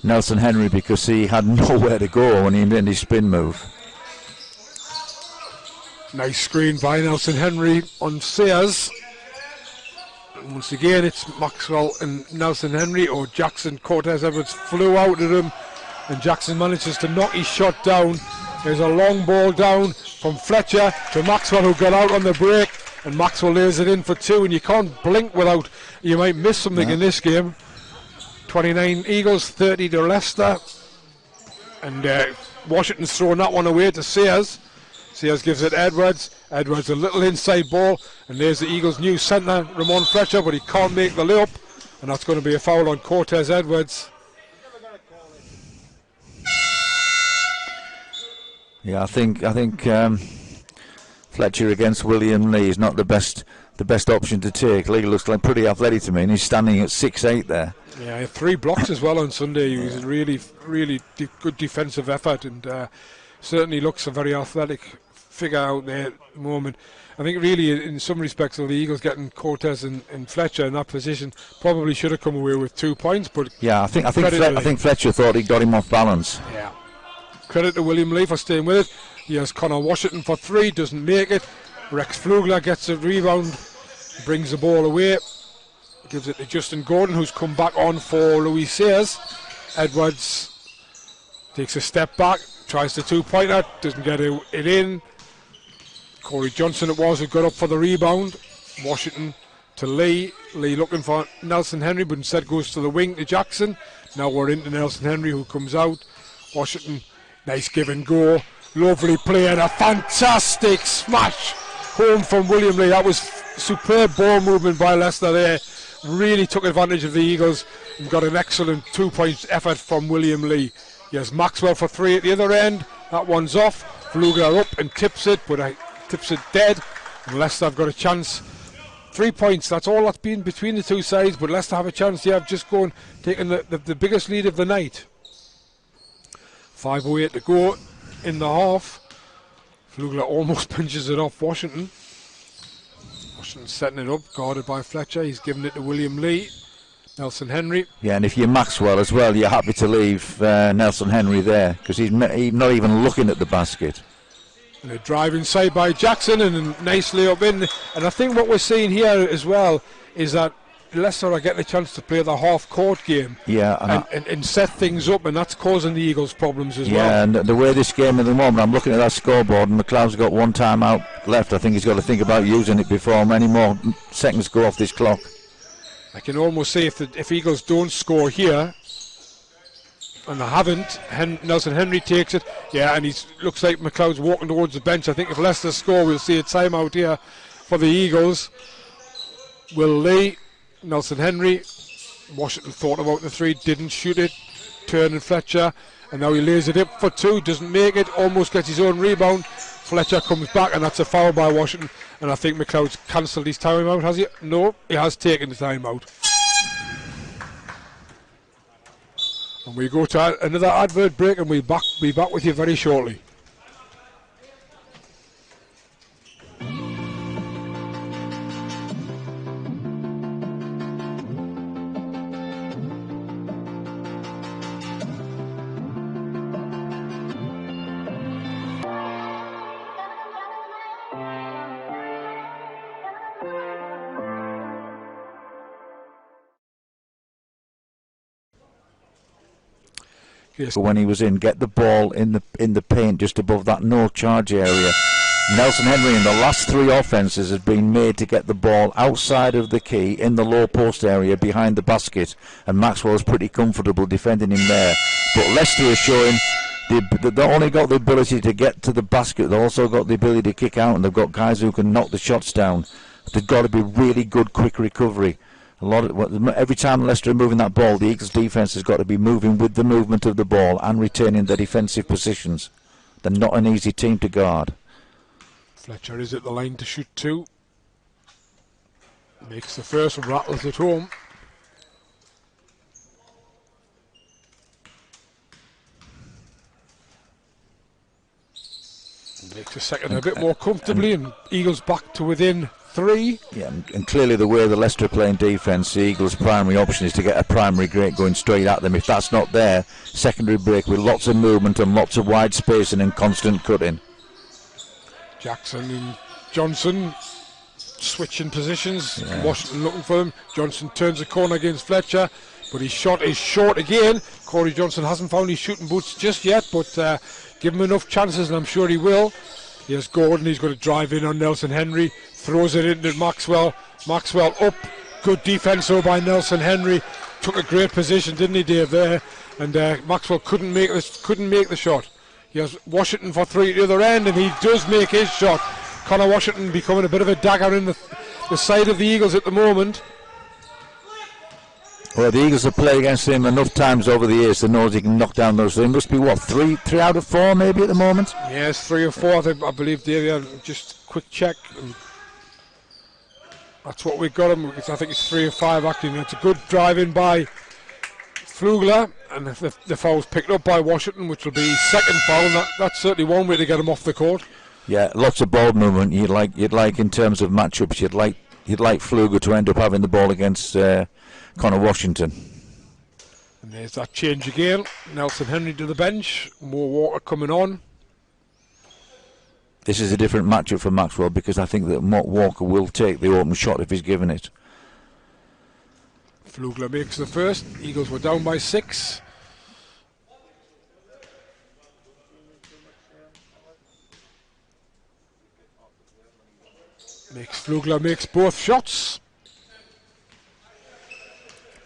Nelson Henry, because he had nowhere to go when he made his spin move. Nice screen by Nelson Henry on Sears. Once again, it's Maxwell and Nelson Henry, or Jackson. Cortez Edwards flew out at him, and Jackson manages to knock his shot down. There's a long ball down from Fletcher to Maxwell, who got out on the break, and Maxwell lays it in for two, and you can't blink without, you might miss something in this game. 29 Eagles, 30 to Leicester, and Washington's throwing that one away to Sears. Sears gives it Edwards. Edwards a little inside ball, and there's the Eagles' new centre, Ramon Fletcher, but he can't make the layup, and that's going to be a foul on Cortez Edwards. Yeah, I think Fletcher against William Lee is not the best option to take. Lee looks like pretty athletic to me, and he's standing at 6'8" there. Yeah, he had 3 blocks as well on Sunday. He was a really good defensive effort, and certainly looks a very athletic figure out there at the moment. I think really in some respects the Eagles getting Cortez and Fletcher in that position probably should have come away with 2 points, but yeah, I think Fletcher thought he got him off balance. Yeah. Credit to William Lee for staying with it. He has Connor Washington for 3, doesn't make it. Rex Flugler gets a rebound, brings the ball away, gives it to Justin Gordon, who's come back on for Louis Sears. Edwards takes a step back, tries the 2-pointer, doesn't get it in. Corey Johnson it was who got up for the rebound. Washington to Lee. Lee looking for Nelson Henry, but instead goes to the wing to Jackson. Now we're into Nelson Henry, who comes out. Washington, nice give and go. Lovely play and a fantastic smash home from William Lee. That was superb ball movement by Leicester there. Really took advantage of the Eagles and got an excellent 2-point effort from William Lee. Yes, Maxwell for 3 at the other end. That one's off. Flugler up and tips it, but tips it dead. And Leicester have got a chance. 3 points, that's all that's been between the two sides, but Leicester have a chance. They have just taken the biggest lead of the night. 5:08 to go in the half. Flugler almost pinches it off Washington. Washington setting it up, guarded by Fletcher. He's giving it to William Lee. Nelson Henry. Yeah, and if you're Maxwell as well, you're happy to leave Nelson Henry there, because he's not even looking at the basket. And a drive inside by Jackson, and a nice layup in. And I think what we're seeing here as well is that Leicester are getting a chance to play the half-court game, and set things up, and that's causing the Eagles problems as well. Yeah, and the way this game at the moment, I'm looking at that scoreboard, and McLeod's got 1 timeout left. I think he's got to think about using it before many more seconds go off this clock. I can almost say if Eagles don't score here, and they haven't, Nelson Henry takes it. Yeah, and he looks like McLeod's walking towards the bench. I think if Leicester score, we'll see a timeout here for the Eagles. Will Lee, Nelson Henry. Washington thought about the 3, didn't shoot it. Turner Fletcher, and now he lays it up for 2, doesn't make it, almost gets his own rebound. Fletcher comes back, and that's a foul by Washington. And I think McLeod's cancelled his timeout, has he? No, he has taken the timeout. And we go to another advert break, and we'll be back with you very shortly. Yes. When he was get the ball in the paint just above that no charge area. Nelson Henry in the last 3 offences has been made to get the ball outside of the key in the low post area behind the basket, and Maxwell is pretty comfortable defending him there. But Leicester is showing they've not only got the ability to get to the basket, they've also got the ability to kick out, and they've got guys who can knock the shots down. They've got to be really good quick recovery. Every time Leicester are moving that ball, the Eagles defence has got to be moving with the movement of the ball and retaining their defensive positions. They're not an easy team to guard. Fletcher is at the line to shoot 2. Makes the first and rattles it home. Makes the second a bit more comfortably, and Eagles back to within 3. Yeah, and clearly the way the Leicester are playing defence, the Eagles' primary option is to get a primary break going straight at them. If that's not there, secondary break with lots of movement and lots of wide spacing and constant cutting. Jackson and Johnson switching positions. Yeah. Washington looking for him. Johnson turns the corner against Fletcher, but his shot is short again. Corey Johnson hasn't found his shooting boots just yet, but give him enough chances and I'm sure he will. Here's Gordon, he's going to drive in on Nelson Henry, throws it into Maxwell. Maxwell up, good defence though by Nelson Henry. Took a great position, didn't he, Dave, there? And Maxwell couldn't make the shot. He has Washington for 3 at the other end, and he does make his shot. Connor Washington becoming a bit of a dagger in the side of the Eagles at the moment. Well, the Eagles have played against him enough times over the years to know he can knock down those. They must be, what, 3 out of 4 maybe at the moment? Yes, 3 or 4, I believe, Dave. Just quick check. That's what we've got him. I think it's 3 or 5 actually. It's a good drive in by Flugler, and if the foul's picked up by Washington, which will be his second foul, and that's certainly one way to get him off the court. Yeah, lots of ball movement. You'd like in terms of matchups. You'd like Flugler to end up having the ball against Connor Washington. And there's that change again. Nelson Henry to the bench. More Walker coming on. This is a different matchup for Maxwell because I think that Walker will take the open shot if he's given it. Flugler makes the first. Eagles were down by 6. Flugler makes both shots.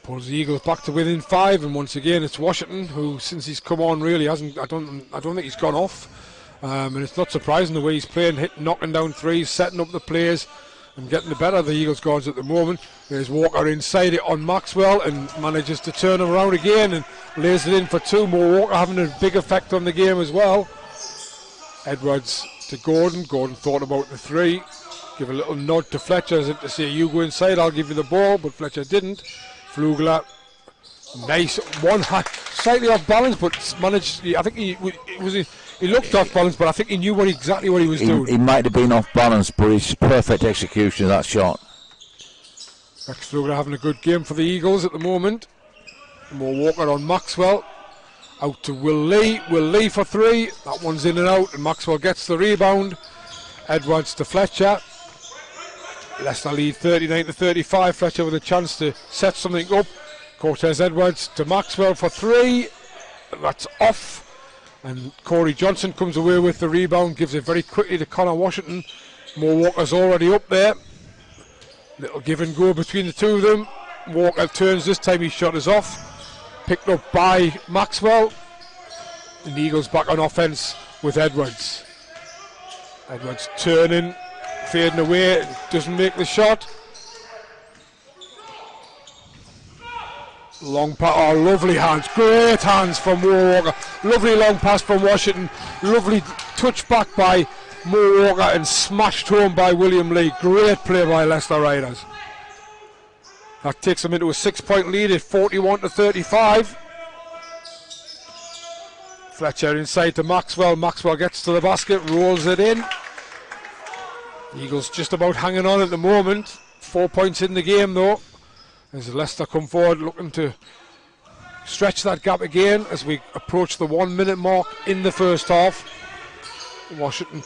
Pulls the Eagles back to within 5, and once again it's Washington who, since he's come on, really hasn't. I don't think he's gone off, and it's not surprising the way he's playing, knocking down threes, setting up the plays, and getting the better of the Eagles guards at the moment. There's Walker inside it on Maxwell and manages to turn him around again and lays it in for 2. More Walker having a big effect on the game as well. Edwards to Gordon. Gordon thought about the 3. Give a little nod to Fletcher as if to say, you go inside, I'll give you the ball, but Fletcher didn't. Flugler, nice one hand, slightly off balance, but managed. I think he looked off balance, but I think he knew exactly what he was doing. He might have been off balance, but it's perfect execution of that shot. Max Flugler having a good game for the Eagles at the moment. More Walker on Maxwell. Out to Will Lee. Will Lee for 3. That one's in and out, and Maxwell gets the rebound. Edwards to Fletcher. Leicester lead 39-35. Fletcher with a chance to set something up. Cortez Edwards to Maxwell for 3. That's off. And Corey Johnson comes away with the rebound, gives it very quickly to Connor Washington. More Walker's already up there. Little give and go between the two of them. Walker turns, this time his shot is off. Picked up by Maxwell. And the Eagles back on offense with Edwards. Edwards turning, fading away, doesn't make the shot. Long pass, oh, lovely hands, great hands from Mo Walker. Lovely long pass from Washington. Lovely touch back by Mo Walker and smashed home by William Lee. Great play by Leicester Riders. That takes them into a 6-point lead at 41-35. Fletcher inside to Maxwell. Maxwell gets to the basket, rolls it in. Eagles just about hanging on at the moment. 4 points in the game though, as Leicester come forward looking to stretch that gap again as we approach the 1 minute mark in the first half. Washington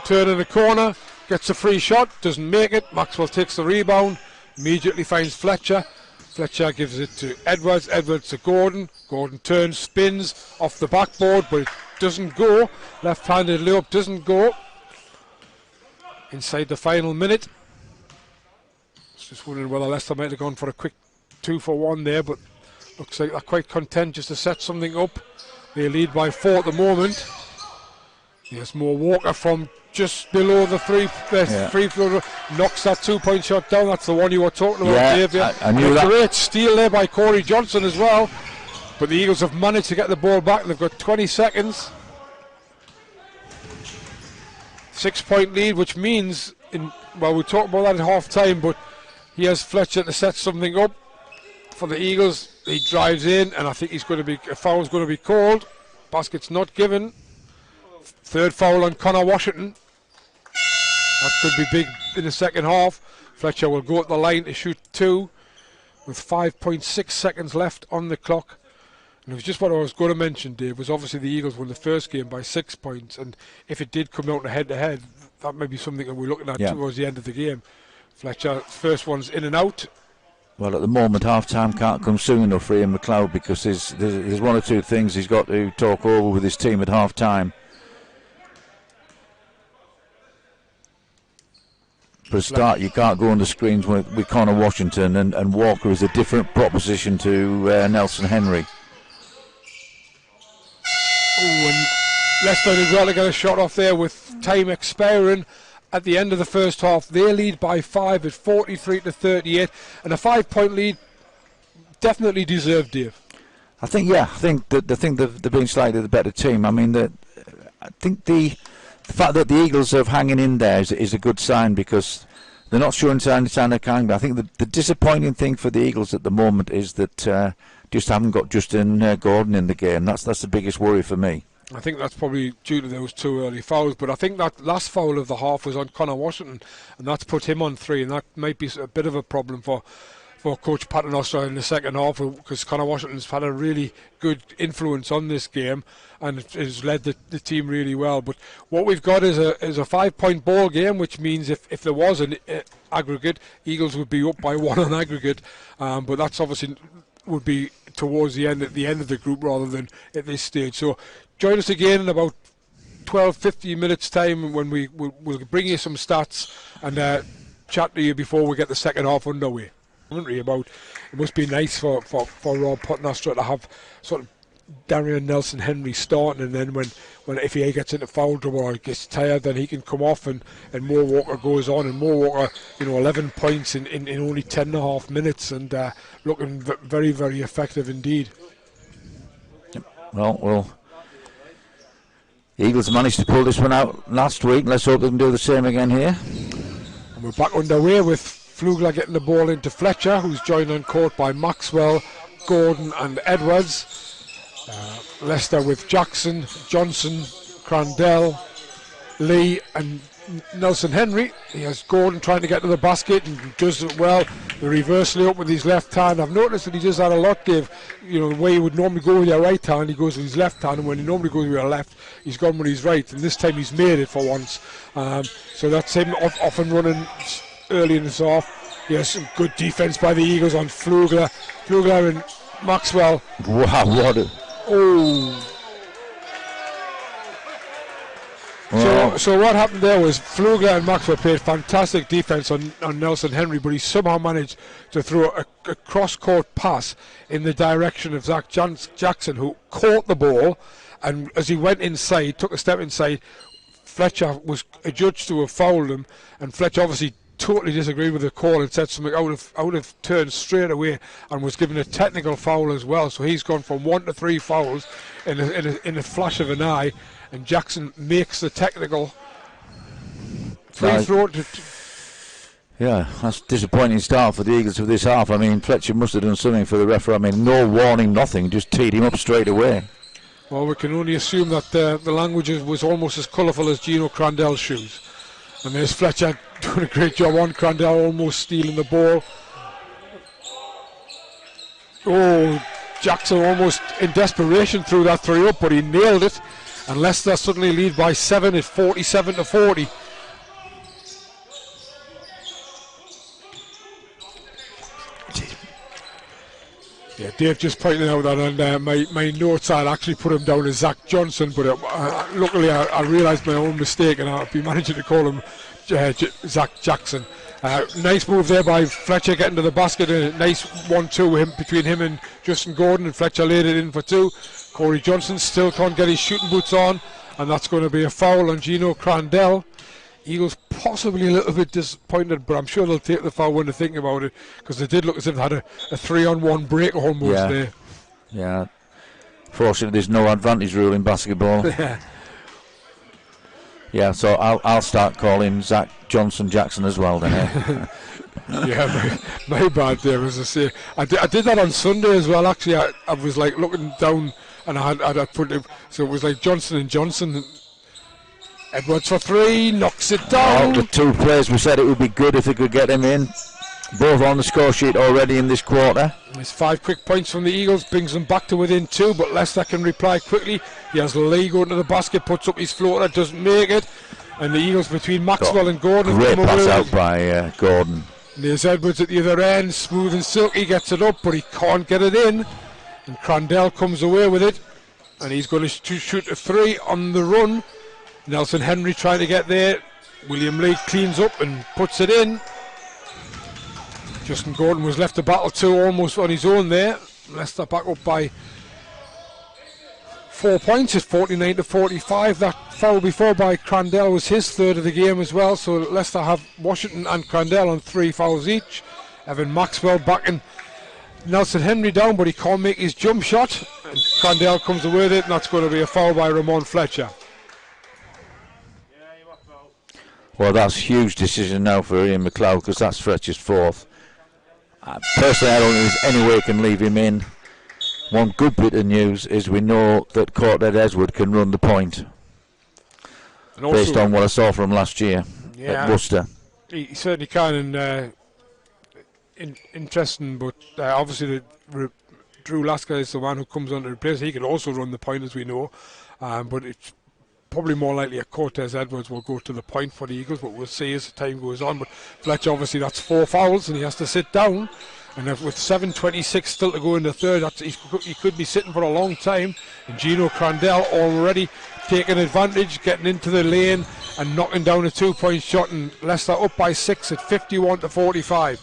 turning the corner, gets a free shot, doesn't make it. Maxwell takes the rebound, immediately finds Fletcher. Fletcher gives it to Edwards. Edwards to Gordon. Gordon turns, spins off the backboard, but it doesn't go. Left-handed layup doesn't go. Inside the final minute. Just wondering whether Leicester might have gone for a quick 2-for-1 there, but looks like they're quite content just to set something up. They lead by 4 at the moment. Here's Mo Walker from just below the free throw, knocks that 2-point shot down. That's the one you were talking about, Dave. Yeah. I knew that. Great steal there by Corey Johnson as well. But the Eagles have managed to get the ball back. They've got 20 seconds. 6-point lead, which means, we'll talk about that at half time, but he has Fletcher to set something up for the Eagles. He drives in, and I think a foul's going to be called. Basket's not given. Third foul on Connor Washington. That could be big in the second half. Fletcher will go at the line to shoot 2 with 5.6 seconds left on the clock. And it was just what I was going to mention, Dave, was obviously the Eagles won the first game by 6 points, and if it did come out to head-to-head, that may be something that we're looking at towards the end of the game. Fletcher, first one's in and out. Well, at the moment, half-time can't come soon enough for Ian McLeod, because there's one or two things he's got to talk over with his team at half-time. For a start, you can't go on the screens with Connor Washington, and Walker is a different proposition to Nelson Henry. And Leicester did well to get a shot off there with time expiring at the end of the first half. They lead by 5 at 43-38, and a 5-point lead definitely deserved, Dave. I think that they've been slightly the better team. I mean, I think the fact that the Eagles are hanging in there is a good sign, because they're not showing signs of kind. I think the disappointing thing for the Eagles at the moment is that just haven't got Justin Gordon in the game. That's the biggest worry for me. I think that's probably due to those 2 early fouls, but I think that last foul of the half was on Connor Washington, and that's put him on 3, and that might be a bit of a problem for Coach Paternoster in the second half, because Connor Washington's had a really good influence on this game and has led the team really well. But what we've got is a 5-point ball game, which means if there was an aggregate, Eagles would be up by 1 on aggregate, but that's obviously would be towards the end, at the end of the group, rather than at this stage. So join us again in about 12-15 minutes time, when we'll bring you some stats and chat to you before we get the second half underway. About it must be nice for Rob Paternoster to have sort of Darian Nelson Henry starting, and then when if he gets into foul trouble or gets tired, then he can come off and Mo Walker goes on, and Mo Walker, 11 points in only 10.5 minutes, and looking very, very effective indeed. Well, Eagles managed to pull this one out last week. Let's hope they can do the same again here. And we're back underway with Flugler getting the ball into Fletcher, who's joined on court by Maxwell, Gordon and Edwards. Leicester with Jackson, Johnson, Crandell, Lee and Nelson Henry. He has Gordon trying to get to the basket and does it well. The reverse layup with his left hand. I've noticed that he does that a lot, Dave. The way he would normally go with your right hand, he goes with his left hand, and when he normally goes with your left, he's gone with his right. And this time he's made it for once. So that's him off and running early in this half. Yes, some good defense by the Eagles on Flugler and Maxwell. Wow, what a... Oh. So what happened there was Flugler and Maxwell played fantastic defense on Nelson Henry, but he somehow managed to throw a cross-court pass in the direction of Zach Jackson, who caught the ball, and as he went inside, took a step inside, Fletcher was adjudged to have fouled him, and Fletcher obviously totally disagreed with the call and said something out of turn straight away, and was given a technical foul as well. So he's gone from 1 to 3 fouls in a flash of an eye, and Jackson makes the technical free throw. Yeah, that's a disappointing start for the Eagles for this half. I mean, Fletcher must have done something for the referee. I mean, no warning, nothing, just teed him up straight away. Well, we can only assume that the language was almost as colourful as Gino Crandell's shoes. And there's Fletcher doing a great job on Crandell, almost stealing the ball. Oh, Jackson almost in desperation threw that 3 up, but he nailed it. And Leicester suddenly lead by 7 at 47-40. Yeah, Dave just pointed out that on my notes I'd actually put him down as Zach Johnson, but luckily I realised my own mistake, and I'll be managing to call him Zach Jackson. Nice move there by Fletcher getting to the basket, and a nice 1-2 between him and Justin Gordon, and Fletcher laid it in for 2. Corey Johnson still can't get his shooting boots on, and that's going to be a foul on Gino Crandell. Eagles possibly a little bit disappointed, but I'm sure they'll take the foul when they think about it, because they did look as if they had a 3-on-1 break almost there. Yeah. Fortunately, there's no advantage rule in basketball. Yeah, so I'll start calling Zach Johnson Jackson as well then. Eh? Yeah, my bad there, as I say. I did that on Sunday as well, actually. I was like looking down and I had put it, so it was like Johnson and Johnson. Edwards for three, knocks it down. Oh, the two players, we said it would be good if they could get him in. Both on the score sheet already in this quarter. There's 5 quick points from the Eagles, brings them back to within 2, but Leicester can reply quickly. He has Lee going to the basket, puts up his floater, doesn't make it. And the Eagles between Maxwell and Gordon. Great pass out by Gordon. There's Edwards at the other end, smooth and silky, gets it up, but he can't get it in. And Crandell comes away with it, and he's going to shoot a 3 on the run. Nelson Henry trying to get there. William Lee cleans up and puts it in. Justin Gordon was left to battle 2 almost on his own there. Leicester back up by 4 points. It's 49-45. That foul before by Crandell was his 3rd of the game as well. So Leicester have Washington and Crandell on 3 fouls each. Evan Maxwell backing Nelson Henry down, but he can't make his jump shot. And Crandell comes away with it, and that's going to be a foul by Ramon Fletcher. Well, that's a huge decision now for Ian McLeod, because that's Fletcher's 4th. Personally, I don't think there's any way he can leave him in. One good bit of news is we know that Cortez Edward can run the point, based on what I saw from last year at Worcester. He certainly can, and interesting, but obviously Drew Lasker is the one who comes on to replace. He can also run the point, as we know, but it's probably more likely a Cortez Edwards will go to the point for the Eagles, but we'll see as the time goes on. But Fletcher, obviously, that's 4 fouls and he has to sit down, and with 7:26 still to go in the 3rd, he could be sitting for a long time. And Gino Crandell already taking advantage, getting into the lane and knocking down a 2-point shot, and Leicester up by 6 at 51-45.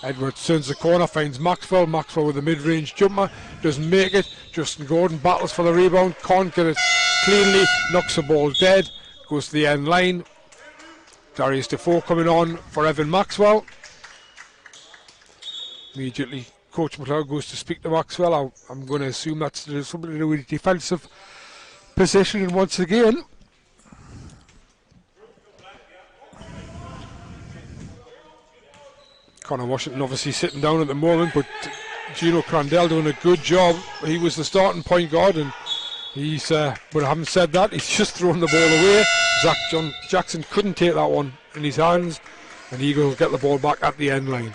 Edwards turns the corner, finds Maxwell with a mid-range jumper, doesn't make it. Justin Gordon battles for the rebound, can't get it cleanly, knocks the ball dead, goes to the end line. Darius Defoe coming on for Evan Maxwell. Immediately Coach McLeod goes to speak to Maxwell. I'm going to assume that's something to do with defensive positioning once again. Connor Washington obviously sitting down at the moment, but Gino Crandell doing a good job. He was the starting point guard, and he's, but I haven't said that, he's just thrown the ball away. Zach Jackson couldn't take that one in his hands, and the Eagles get the ball back at the end line.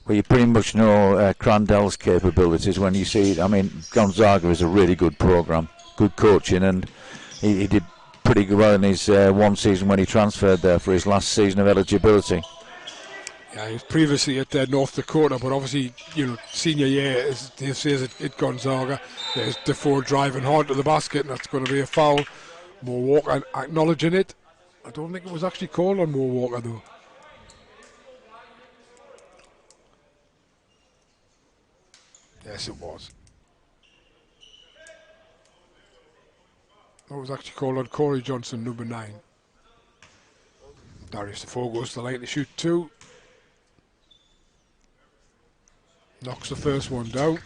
Well, you pretty much know Crandell's capabilities when you see it. I mean, Gonzaga is a really good program, good coaching, and he did pretty well in his one season when he transferred there for his last season of eligibility. Yeah, he was previously at North Dakota, but obviously, senior year, as Dave says, at Gonzaga. There's Defoe driving hard to the basket, and that's going to be a foul. Mo Walker acknowledging it. I don't think it was actually called on Mo Walker, though. Yes, it was. It was actually called on Corey Johnson, number 9. Darius Defoe goes to the line to shoot 2. Knocks the first one down.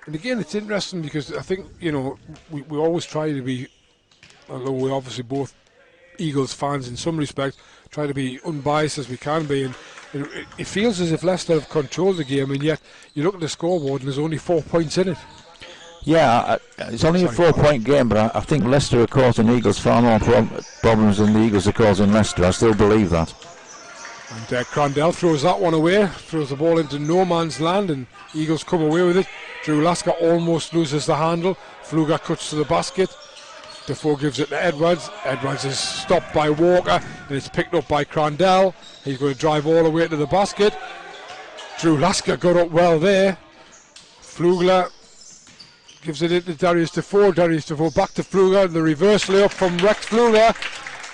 And again, it's interesting because I think, we always try to be, although we're obviously both Eagles fans in some respects, try to be unbiased as we can be. And it feels as if Leicester have controlled the game, and yet you look at the scoreboard and there's only 4 points in it. Yeah, it's only a 4-point game, but I think Leicester are causing Eagles far more problems than the Eagles are causing Leicester. I still believe that. And Crandell throws that one away, throws the ball into no man's land, and Eagles come away with it. Drew Lasker almost loses the handle. Fluger cuts to the basket. Defoe gives it to Edwards. Edwards is stopped by Walker, and it's picked up by Crandell. He's going to drive all the way to the basket. Drew Lasker got up well there. Flugler gives it into Darius Defoe. Darius Defoe back to Fluger. The reverse layup from Rex Fluger.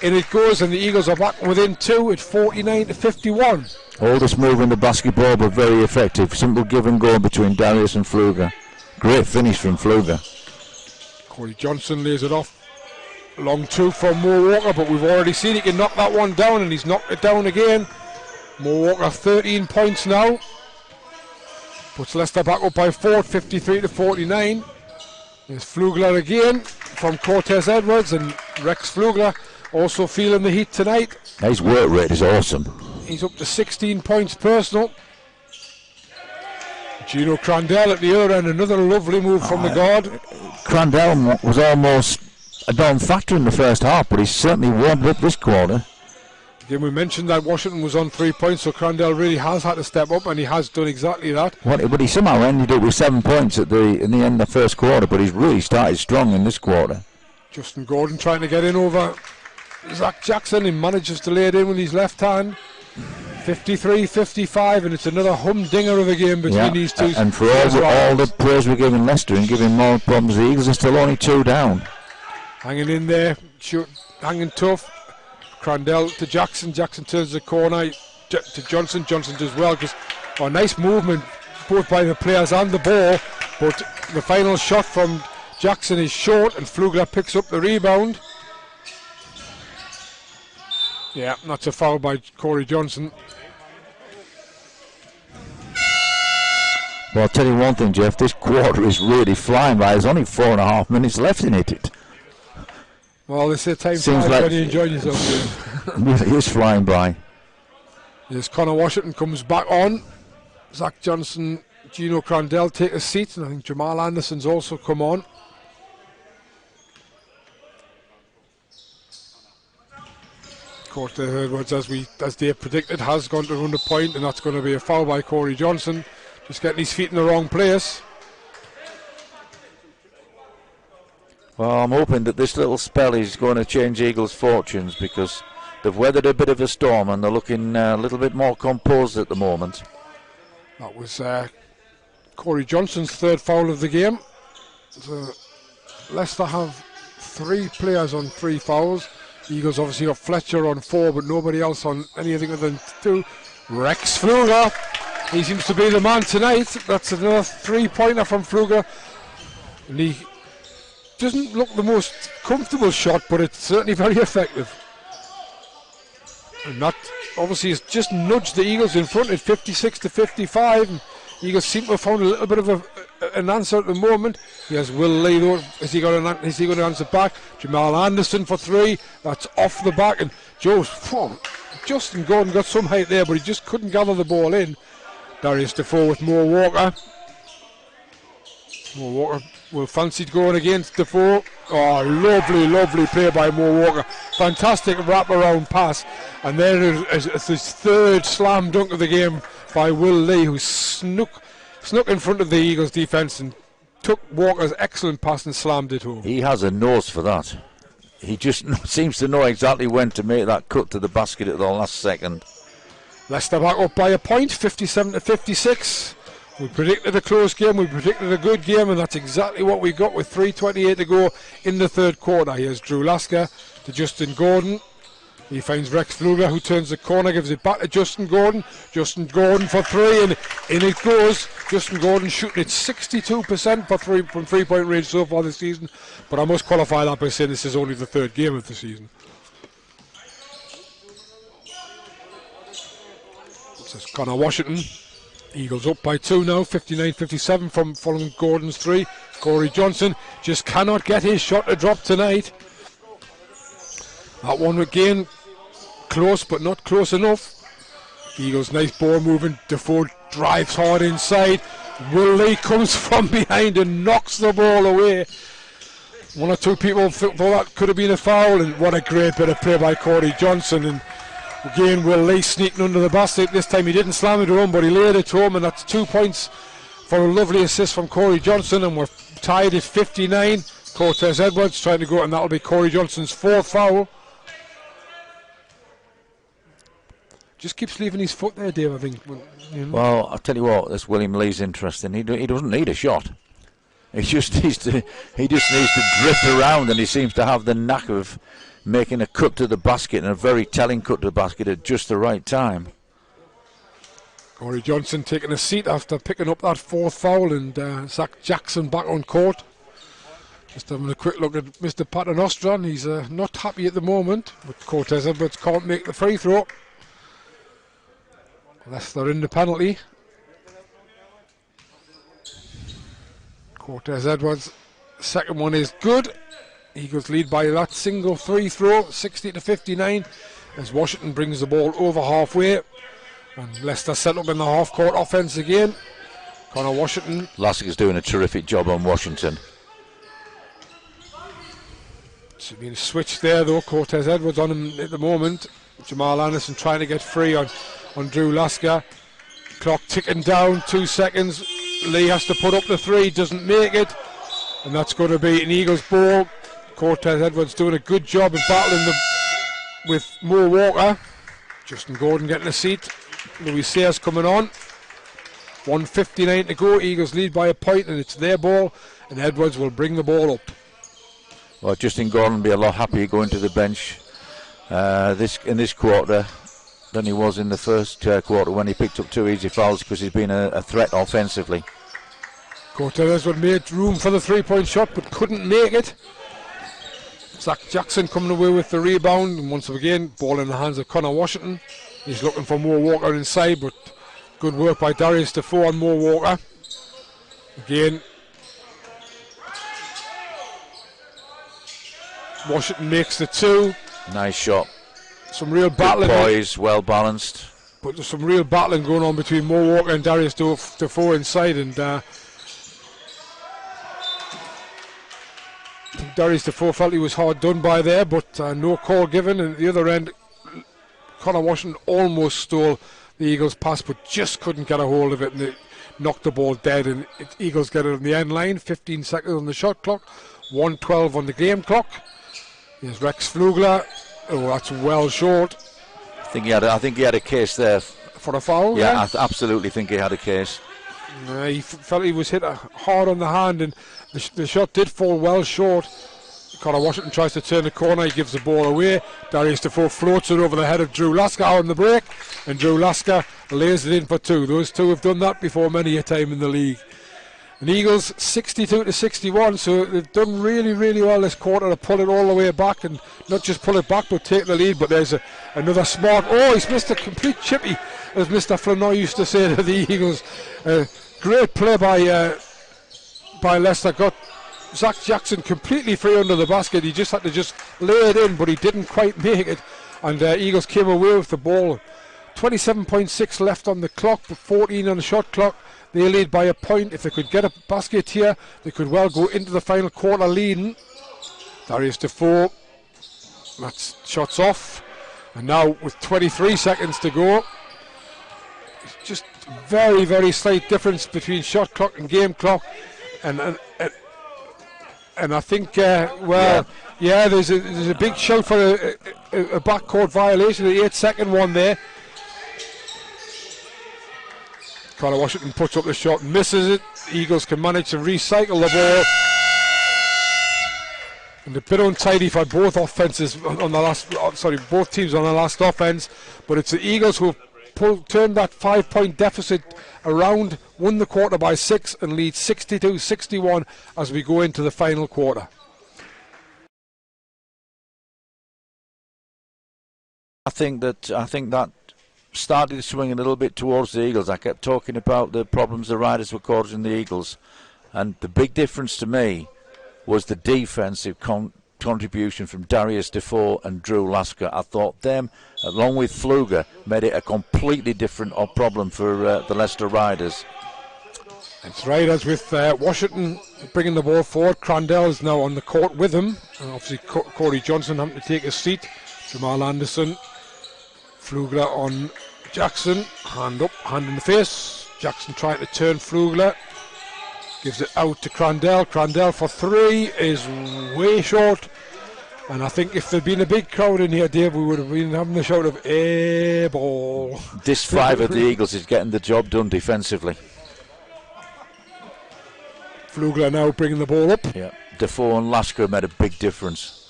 In it goes, and the Eagles are back within 2 at 49-51. All this moving the basketball, but very effective. Simple give and go between Darius and Fluger. Great finish from Fluger. Corey Johnson lays it off. Long 2 from Mo Walker, but we've already seen he can knock that one down, and he's knocked it down again. Mo Walker 13 points now. Puts Leicester back up by 4, 53-49. There's Flugler again from Cortez Edwards, and Rex Flugler also feeling the heat tonight. His work rate is awesome. He's up to 16 points personal. Gino Crandell at the other end, another lovely move from the guard. Crandell was almost a non-factor in the first half, but he's certainly warmed up this quarter. Again, we mentioned that Washington was on 3 points, so Crandell really has had to step up, and he has done exactly that. But he somehow ended up with 7 points in the end of the first quarter, but he's really started strong in this quarter. Justin Gordon trying to get in over Zach Jackson. He manages to lay it in with his left hand. 53-55, and it's another humdinger of a game between these two. And for all the praise we're giving Leicester and giving more problems, the Eagles are still only 2 down. Hanging in there, hanging tough. Crandell to Jackson. Jackson turns the corner to Johnson. Johnson does well because nice movement both by the players and the ball, but the final shot from Jackson is short, and Flugler picks up the rebound. Yeah, that's a foul by Corey Johnson. Well, I'll tell you one thing, Jeff, this quarter is really flying by. There's only 4.5 minutes left in it. Well, they say time flies when you enjoy yourself. It is flying by. Yes, Connor Washington comes back on. Zach Johnson, Gino Crandell take a seat, and I think Jamal Anderson's also come on. Cortez Edwards, as Dave predicted, has gone to run the point, and that's going to be a foul by Corey Johnson. Just getting his feet in the wrong place. Well, I'm hoping that this little spell is going to change Eagles' fortunes, because they've weathered a bit of a storm and they're looking a little bit more composed at the moment. That was Corey Johnson's third foul of the game. So Leicester have 3 players on 3 fouls. Eagles obviously got Fletcher on 4, but nobody else on anything other than 2. Rex Flugler, he seems to be the man tonight. That's another 3-pointer from Flugler. And he doesn't look the most comfortable shot, but it's certainly very effective. And that obviously has just nudged the Eagles in front at 56-55. And Eagles seem to have found a little bit of an answer at the moment. He has Will Lee though. Is he going to answer back? Jamal Anderson for 3. That's off the back. And Justin Gordon got some height there, but he just couldn't gather the ball in. Darius Defoe with Mo Walker. Mo Walker will fancy going against Defoe. Oh, lovely play by Mo Walker. Fantastic wraparound pass. And there is his third slam dunk of the game by Will Lee, who snuck in front of the Eagles defence and took Walker's excellent pass and slammed it home. He has a nose for that. He just seems to know exactly when to make that cut to the basket at the last second. Leicester back up by a point, 57-56. We predicted a close game, we predicted a good game, and that's exactly what we got with 3:28 to go in the third quarter. Here's Drew Lasker to Justin Gordon. He finds Rex Flugler, who turns the corner, gives it back to Justin Gordon. Justin Gordon for 3, and in it goes. Justin Gordon shooting at 62% from 3-point range so far this season. But I must qualify that by saying this is only the third game of the season. This is Connor Washington. Eagles up by 2 now, 59-57 from following Gordon's 3. Corey Johnson just cannot get his shot to drop tonight. That one again, close but not close enough. Eagles nice ball moving. Defoe drives hard inside. Will Lee comes from behind and knocks the ball away. 1 or 2 people thought that could have been a foul, and what a great bit of play by Corey Johnson. And again, Will Lee sneaking under the basket. This time he didn't slam it home, but he laid it home, and that's 2 points for a lovely assist from Corey Johnson, and we're tied at 59. Cortez Edwards trying to go, and that'll be Corey Johnson's 4th foul. Just keeps leaving his foot there, Dave, I think. You know. Well, I'll tell you what, this William Lee's interesting. He doesn't need a shot. He just needs to drift around, and he seems to have the knack of making a cut to the basket, and a very telling cut to the basket at just the right time. Corey Johnson taking a seat after picking up that 4th foul, and Zach Jackson back on court. Just having a quick look at Mr. Paternostron. He's not happy at the moment, but Cortez Edwards can't make the free throw. Leicester in the penalty. Cortez Edwards Second one is good. Eagles lead by that single free throw, 60-59, as Washington brings the ball over halfway. And Leicester set up in the half-court offence again. Connor Washington. Lasseter's doing a terrific job on Washington. It's been switched there though. Cortez Edwards on him at the moment. Jamal Anderson trying to get free on Drew Lasker. Clock ticking down, 2 seconds. Lee has to put up the three, doesn't make it. And that's going to be an Eagles ball. Cortez Edwards doing a good job of battling with Mo Walker. Justin Gordon getting a seat. Louis Sayers coming on. 1:59 to go. Eagles lead by a point, and it's their ball. And Edwards will bring the ball up. Well, Justin Gordon will be a lot happier going to the bench in this quarter than he was in the first quarter when he picked up 2 easy fouls, because he's been a threat offensively. Cortez Edwards made room for the three-point shot but couldn't make it. Zach Jackson coming away with the rebound, and once again ball in the hands of Connor Washington. He's looking for Mo Walker inside, but good work by Darius Defoe on Mo Walker. Again, Washington makes the 2. Nice shot. Some real battling. Good poise, well balanced. But there's some real battling going on between Mo Walker and Darius Defoe inside, and Darius Defoe felt he was hard done by there, but no call given. And at the other end, Connor Washington almost stole the Eagles' pass, but just couldn't get a hold of it, and it knocked the ball dead. And Eagles get it on the end line. 15 seconds on the shot clock, 1:12 on the game clock. Here's Rex Flugler. Oh, that's well short. I think he had a case there For a foul? Yeah, I absolutely think he had a case. He felt he was hit hard on the hand, and the shot did fall well short. Connor Washington tries to turn the corner, he gives the ball away. Darius Defoe floats it over the head of Drew Lasker on the break, and Drew Lasker lays it in for 2. Those two have done that before many a time in the league. And Eagles 62-61, so they've done really, really well this quarter to pull it all the way back, and not just pull it back but take the lead. But there's another smart, he's missed a complete chippy, as Mr. Flanoy used to say to the Eagles. Great play by Leicester, got Zach Jackson completely free under the basket. He just had to lay it in, but he didn't quite make it, and Eagles came away with the ball. 27.6 left on the clock, but 14 on the shot clock. They lead by a point. If they could get a basket here, they could well go into the final quarter leading. Darius Defoe, that's shots off, and now with 23 seconds to go, it's just very, very slight difference between shot clock and game clock, and I think there's a big shout for a backcourt violation, the 8-second one there. Connor Washington puts up the shot, misses it. Eagles can manage to recycle the ball. And a bit untidy for both offenses on the both teams on the last offense. But it's the Eagles who have turned that 5-point deficit around, won the quarter by 6, and lead 62-61 as we go into the final quarter. I think that started to swing a little bit towards the Eagles. I kept talking about the problems the Riders were causing the Eagles, and the big difference to me was the defensive contribution from Darius Defoe and Drew Lasker. I thought them, along with Fluger, made it a completely different problem for the Leicester Riders. That's right, as with Washington bringing the ball forward, Crandell is now on the court with him, and obviously Corey Johnson having to take a seat. Jamal Anderson, Flugler on Jackson, hand up, hand in the face. Jackson trying to turn Flugler, gives it out to Crandell. Crandell for 3 is way short, and I think if there'd been a big crowd in here, Dave, we would have been having the shout of "A ball." This 5 of the Eagles is getting the job done defensively. Flugler now bringing the ball up. Yeah, Defoe and Lasker made a big difference.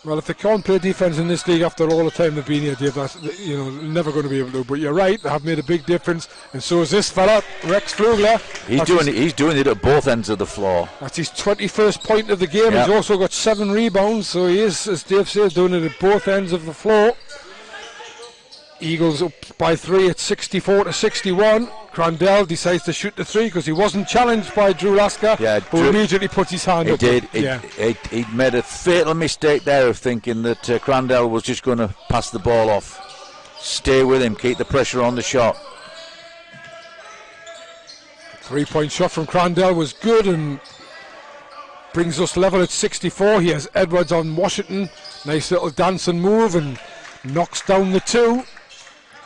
Well, if they can't play defence in this league after all the time they've been here, Dave, that's never going to be able to. But you're right, they have made a big difference, and so is this fella, Rex Flugler. He's doing it at both ends of the floor. That's his 21st point of the game. Yep. He's also got 7 rebounds, so he is, as Dave says, doing it at both ends of the floor. Eagles up by 3 at 64-61. Crandell decides to shoot the three because he wasn't challenged by Drew Lasker, who immediately put his hand up. He made a fatal mistake there of thinking that Crandell was just going to pass the ball off. Stay with him, keep the pressure on the shot. 3-point shot from Crandell was good and brings us level at 64. He has Edwards on Washington. Nice little dance and move and knocks down the 2.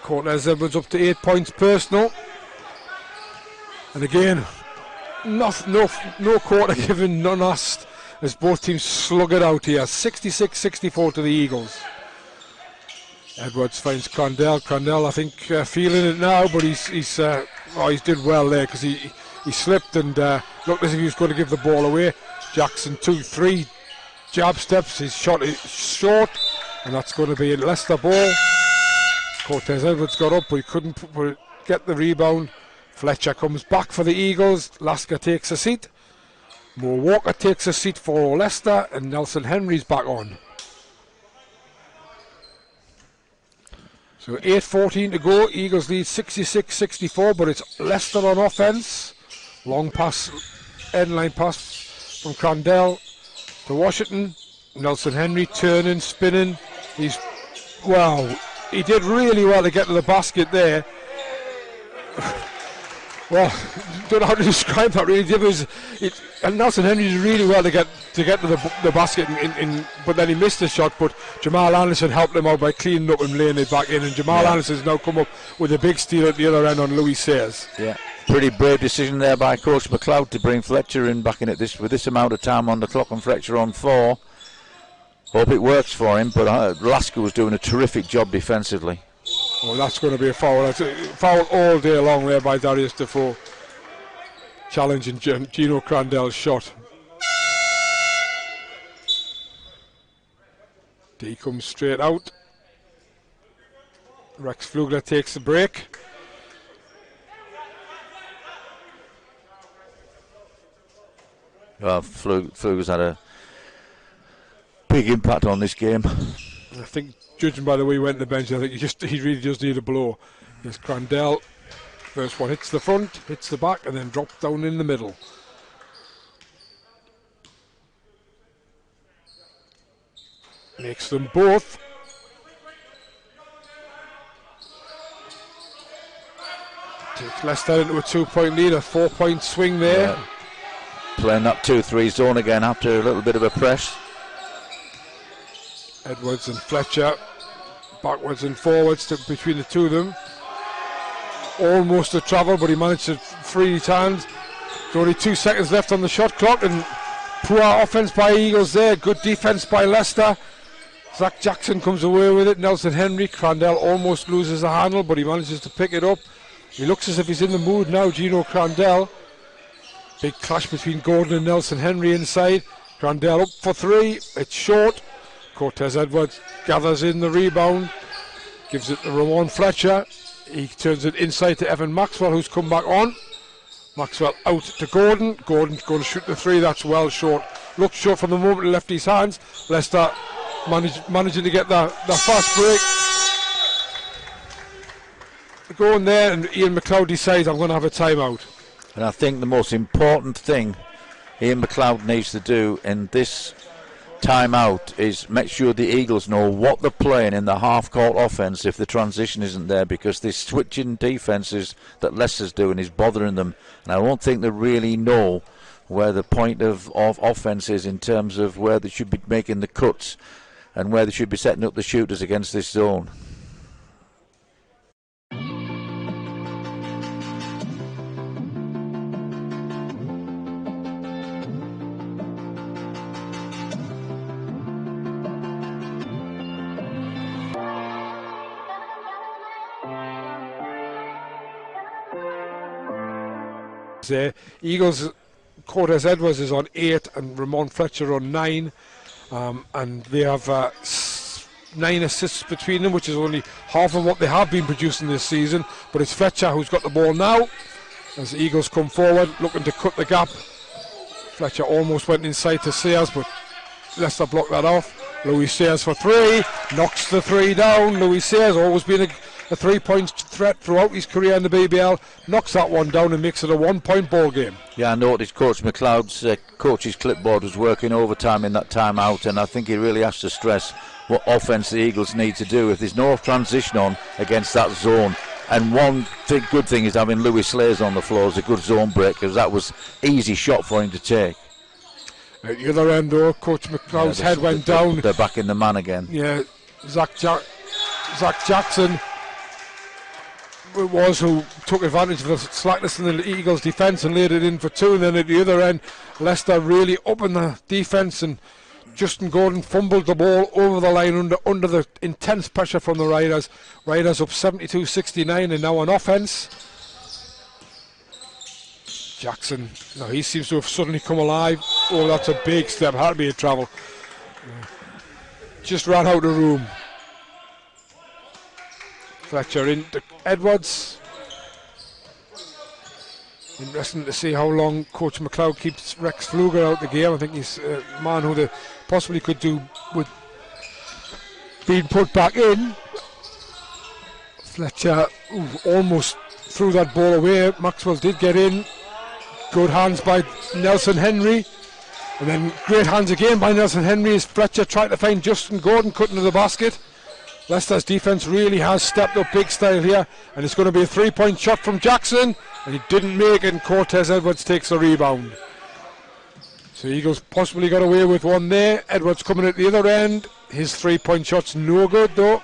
Cortez Edwards up to 8 points personal. And again, no quarter given, none asked, as both teams slug it out here. 66-64 to the Eagles. Edwards finds Crandell. Crandell, I think, feeling it now, but he's did well there because he slipped and looked as if he was going to give the ball away. Jackson 2-3 jab steps. His shot is short, and that's going to be a Leicester ball. Cortez Edwards got up, but he couldn't get the rebound. Fletcher comes back for the Eagles. Lasker takes a seat. Mo Walker takes a seat for Leicester, and Nelson Henry's back on. So 8:14 to go. Eagles lead 66-64, but it's Leicester on offense. Long pass, end line pass from Crandell to Washington. Nelson Henry turning, spinning. He did really well to get to the basket there. Well, don't know how to describe that really. And Nelson Henry did really well to get to the basket, but then he missed the shot. But Jamal Anderson helped him out by cleaning up and laying it back in. And Jamal Anderson's now come up with a big steal at the other end on Louis Sayers. Yeah, pretty brave decision there by Coach McLeod to bring Fletcher in back in at this with this amount of time on the clock, and Fletcher on 4. Hope it works for him, but Lasker was doing a terrific job defensively. Oh, that's going to be a foul. That's a foul all day long there by Darius Defoe. Challenging Gino Crandell's shot. D comes straight out. Rex Flugler takes the break. Well, Flugler's had a big impact on this game. I think, judging by the way he went to the bench, I think he really does need a blow. There's Crandell. First one hits the front, hits the back, and then drops down in the middle. Makes them both. Takes Leicester into a 2-point lead, a 4-point swing there. Yeah. Playing that 2-3 zone again after a little bit of a press. Edwards and Fletcher backwards and forwards between the two of them. Almost a travel, but he managed to free his hands. There's only 2 seconds left on the shot clock, and poor offense by Eagles there. Good defense by Leicester. Zach Jackson comes away with it. Nelson Henry. Crandell almost loses the handle, but he manages to pick it up. He looks as if he's in the mood now, Gino Crandell. Big clash between Gordon and Nelson Henry inside. Crandell up for 3. It's short. Cortez Edwards gathers in the rebound. Gives it to Ramon Fletcher. He turns it inside to Evan Maxwell, who's come back on. Maxwell out to Gordon. Gordon's going to shoot the 3. That's well short. Looked short from the moment he left his hands. Leicester managing to get the fast break. Going there, and Ian McLeod decides, I'm going to have a timeout. And I think the most important thing Ian McLeod needs to do in this timeout is make sure the Eagles know what they're playing in the half-court offense if the transition isn't there, because this switching defenses that Leicester's doing is bothering them, and I don't think they really know where the point of offense is in terms of where they should be making the cuts and where they should be setting up the shooters against this zone. Eagles, Cortez Edwards is on 8 and Ramon Fletcher on 9, and they have 9 assists between them, which is only half of what they have been producing this season. But it's Fletcher who's got the ball now as the Eagles come forward looking to cut the gap. Fletcher almost went inside to Sayers, but Leicester blocked that off. Louis Sayers for 3, knocks the 3 down. Louis Sayers always been a a 3-point threat throughout his career in the BBL, knocks that one down and makes it a 1-point ball game. Yeah, I noticed Coach McLeod's coach's clipboard was working overtime in that timeout, and I think he really has to stress what offence the Eagles need to do if there's no transition on against that zone. And one good thing is having Louis Slays on the floor is a good zone break, because that was easy shot for him to take. At the other end, though, Coach McLeod's head went down. They're back in the man again. Yeah, Zach Jackson it was who took advantage of the slackness in the Eagles' defence and laid it in for two. And then at the other end, Leicester really up in the defence, and Justin Gordon fumbled the ball over the line under the intense pressure from the Riders. Riders up 72-69 and now on offence. Jackson, no, he seems to have suddenly come alive. Oh, that's a big step. Had to be a travel. Just ran out of the room. Fletcher into Edwards. Interesting to see how long Coach McLeod keeps Rex Pfluger out the game. I think he's a man who they possibly could do with being put back in. Fletcher almost threw that ball away. Maxwell did get in. Good hands by Nelson Henry. And then great hands again by Nelson Henry as Fletcher tried to find Justin Gordon cutting to the basket. Leicester's defence really has stepped up big style here, and it's going to be a 3-point shot from Jackson, and he didn't make it, and Cortez Edwards takes the rebound. So Eagles possibly got away with one there. Edwards coming at the other end. His 3-point shot's no good though.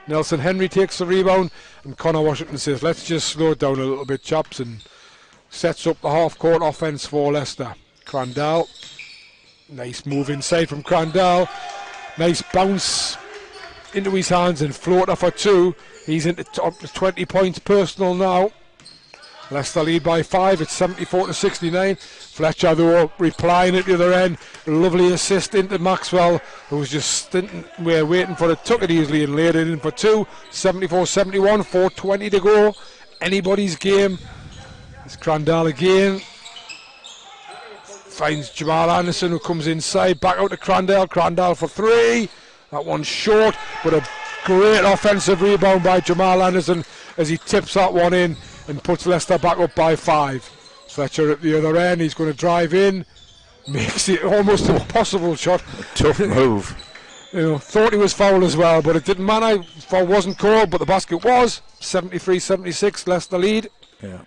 Nelson Henry takes the rebound, and Connor Washington says, let's just slow it down a little bit, chaps, and sets up the half-court offence for Leicester. Crandall, nice move inside from Crandall. Nice bounce into his hands and floater for two. He's into up to 20 points personal now. Leicester lead by 5. It's 74-69. Fletcher though replying at the other end. A lovely assist into Maxwell, who was just waiting for it. Took it easily and laid it in for two. 74-71. 4:20 to go. Anybody's game. It's Crandall again. Finds Jamal Anderson, who comes inside. Back out to Crandall. Crandall for three. That one's short, but a great offensive rebound by Jamal Anderson as he tips that one in and puts Leicester back up by 5. Fletcher at the other end, he's going to drive in, makes it almost an impossible shot. Tough move. Thought he was fouled as well, but it didn't matter. Foul wasn't called, but the basket was. 73-76, Leicester lead. Yeah.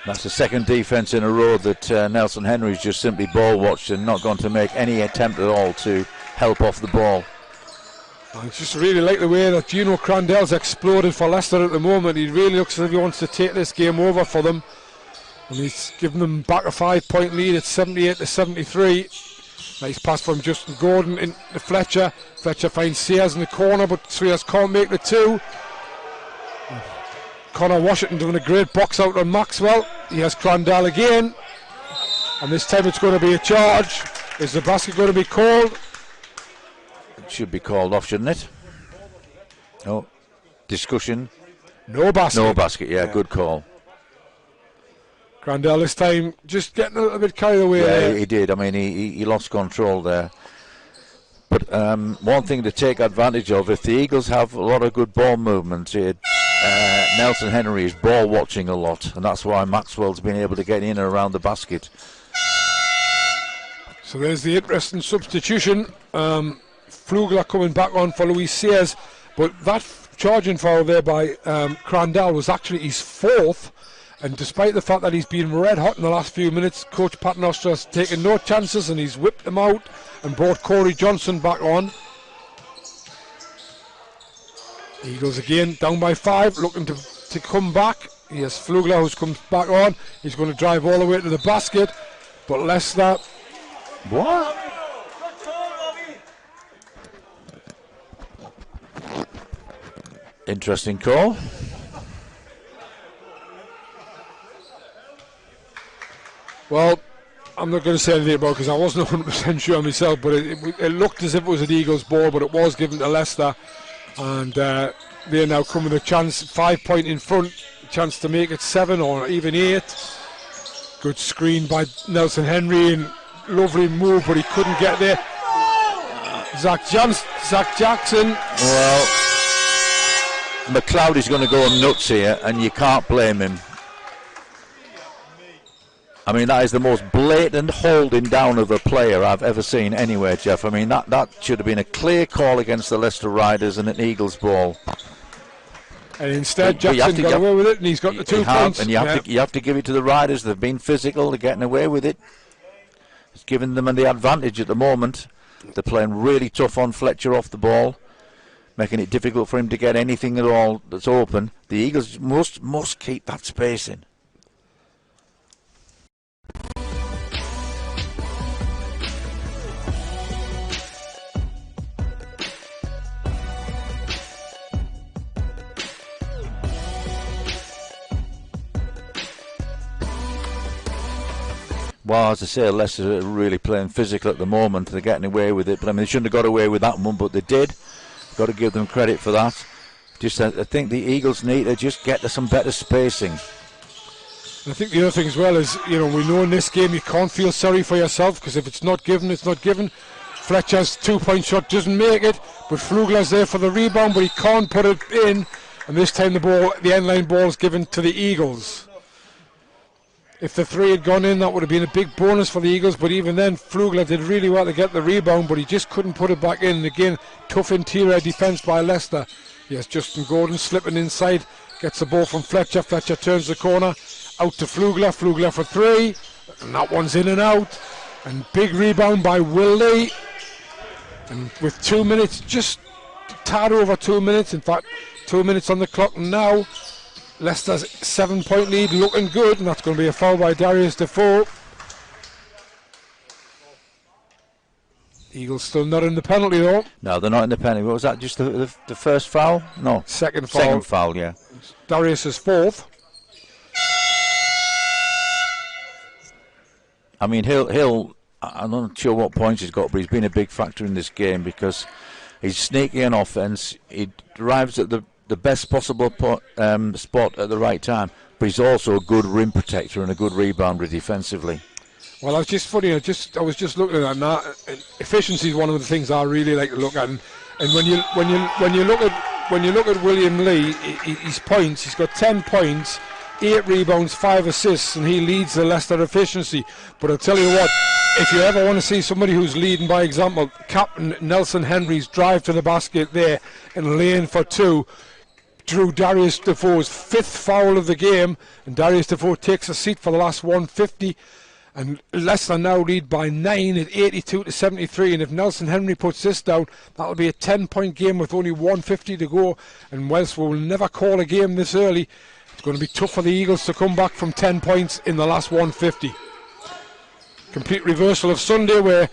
That's the second defence in a row that Nelson Henry's just simply ball watched and not going to make any attempt at all to help off the ball. I just really like the way that Gino Crandall's exploded for Leicester at the moment. He really looks as if he wants to take this game over for them. And he's given them back a 5-point lead at 78-73. Nice pass from Justin Gordon into Fletcher. Fletcher finds Sears in the corner, but Sears can't make the two. Connor Washington doing a great box out on Maxwell. He has Crandall again. And this time it's going to be a charge. Is the basket going to be called? Should be called off, shouldn't it? No. Discussion. No basket. No basket, yeah, good call. Crandall this time just getting a little bit carried away. Yeah, he did. I mean, he lost control there. But one thing to take advantage of, if the Eagles have a lot of good ball movement, Nelson Henry is ball watching a lot, and that's why Maxwell's been able to get in and around the basket. So there's the interesting substitution. Pfluger coming back on for Luis Sears, but that charging foul there by Crandall was actually his 4th, and despite the fact that he's been red hot in the last few minutes, Coach Paternoster's taken no chances and he's whipped him out and brought Corey Johnson back on. Eagles again down by 5, looking to come back. Here's Pfluger who comes back on. He's going to drive all the way to the basket, but Leicester. What? Interesting call. Well, I'm not going to say anything about it because I wasn't 100% sure myself, but it looked as if it was an Eagles ball, but it was given to Leicester, and they're now coming a chance, 5-point in front, chance to make it 7 or even 8. Good screen by Nelson Henry and lovely move, but he couldn't get there. Zach Jackson. Well, McLeod is going to go nuts here, and you can't blame him. I mean, that is the most blatant holding down of a player I've ever seen anywhere, Jeff. I mean, that should have been a clear call against the Leicester Riders and an Eagles ball. And instead, Jackson got away with it, and he's got the 2 points. And you have to give it to the Riders. They've been physical. They're getting away with it. It's giving them the advantage at the moment. They're playing really tough on Fletcher off the ball, making it difficult for him to get anything at all that's open. The Eagles must keep that spacing. Well, as I say, Leicester are really playing physical at the moment. They're getting away with it. But I mean, they shouldn't have got away with that one, but they did. Got to give them credit for that. I think the Eagles need to just get to some better spacing. I think the other thing as well is, we know in this game you can't feel sorry for yourself, because if it's not given, it's not given. Fletcher's 2-point shot doesn't make it, but Flugler's there for the rebound, but he can't put it in. And this time the end line ball is given to the Eagles. If the 3 had gone in, that would have been a big bonus for the Eagles, but even then, Flugler did really well to get the rebound, but he just couldn't put it back in. And again, tough interior defence by Leicester. Yes, Justin Gordon slipping inside, gets the ball from Fletcher. Fletcher turns the corner, out to Flugler. Flugler for 3, and that one's in and out. And big rebound by Will Lee. And with 2 minutes, just a tad over 2 minutes, in fact, 2 minutes on the clock now. Leicester's 7-point lead looking good, and that's going to be a foul by Darius Defoe. Eagles still not in the penalty though. No, they're not in the penalty. What was that, just the first foul? No. Second foul. Second foul, yeah. Darius is 4th. I mean, he'll I'm not sure what points he's got, but he's been a big factor in this game because he's sneaky on offence. He arrives at the best possible spot at the right time, but he's also a good rim protector and a good rebounder defensively. Well, I was just funny. I was just looking at that. Now, efficiency is one of the things I really like to look at. And when you look at William Lee, his points, he's got 10 points, 8 rebounds, 5 assists, and he leads the Leicester efficiency. But I'll tell you what, if you ever want to see somebody who's leading by example, Captain Nelson Henry's drive to the basket there and lane for 2. Drew Darius Defoe's 5th foul of the game, and Darius Defoe takes a seat for the last 150, and Leicester now lead by 9 at 82-73, and if Nelson Henry puts this down, that'll be a 10-point game with only 150 to go, and whilst we will never call a game this early, it's going to be tough for the Eagles to come back from 10 points in the last 150. Complete reversal of Sunday, where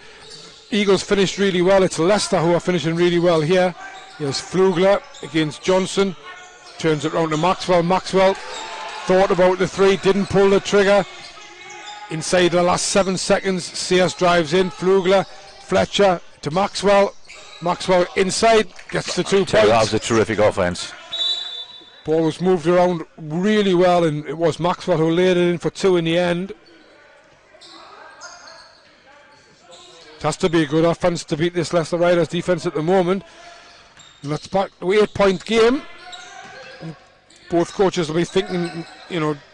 Eagles finished really well. It's Leicester who are finishing really well here. Here's Flugler against Johnson. Turns it round to Maxwell. Maxwell thought about the 3, didn't pull the trigger. Inside the last 7 seconds, Sears drives in. Flugler, Fletcher to Maxwell. Maxwell inside, gets the 2 points. That was a terrific offence. Ball was moved around really well, and it was Maxwell who laid it in for 2 in the end. It has to be a good offence to beat this Leicester Riders defence at the moment. And that's back to 8-point game. Both coaches will be thinking,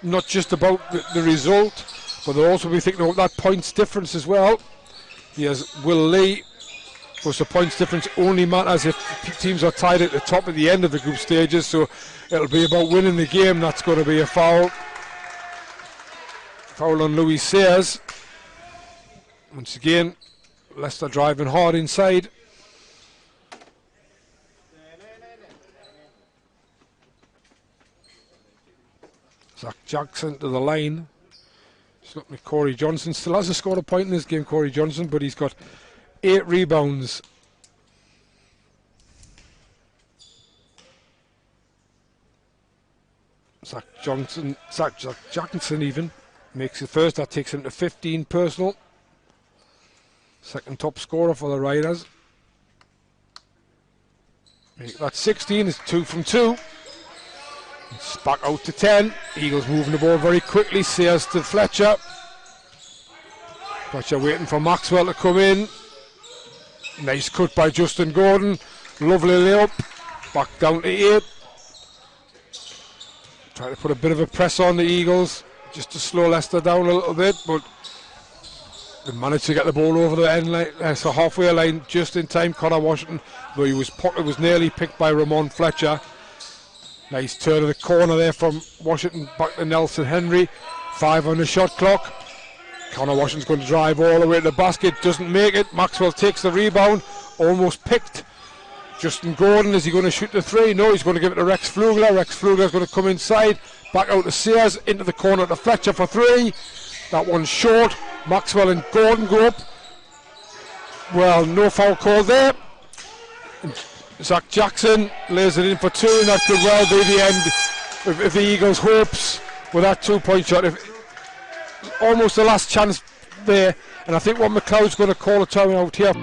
not just about the result, but they'll also be thinking about that points difference as well. Here's Will Lee. Of course, the points difference only matters if teams are tied at the top at the end of the group stages, so it'll be about winning the game. That's going to be a foul. Foul on Louis Sears. Once again, Leicester driving hard inside. Zach Jackson to the line. He's got Corey Johnson. Still hasn't scored a point in this game, Corey Johnson, but he's got 8 rebounds. Zach Jackson even makes it first. That takes him to 15 personal. Second top scorer for the Riders. That's 16. It's 2 from 2. It's back out to 10. Eagles moving the ball very quickly. Sears to Fletcher. Fletcher waiting for Maxwell to come in. Nice cut by Justin Gordon. Lovely layup. Back down to 8. Try to put a bit of a press on the Eagles, just to slow Leicester down a little bit, but they managed to get the ball over the end line, so halfway line just in time. Connor Washington, though it was nearly picked by Ramon Fletcher. Nice turn of the corner there from Washington back to Nelson Henry. 5 on the shot clock. Connor Washington's going to drive all the way to the basket, doesn't make it. Maxwell takes the rebound, almost picked. Justin Gordon, is he going to shoot the 3? No, he's going to give it to Rex Flugler. Rex Flugler's going to come inside, back out to Sears, into the corner to Fletcher for 3. That one's short. Maxwell and Gordon go up. Well, no foul call there. And Zach Jackson lays it in for 2, and that could well be the end of the Eagles' hopes with that 2-point shot. Almost the last chance there, and I think what McLeod's going to call a timeout here.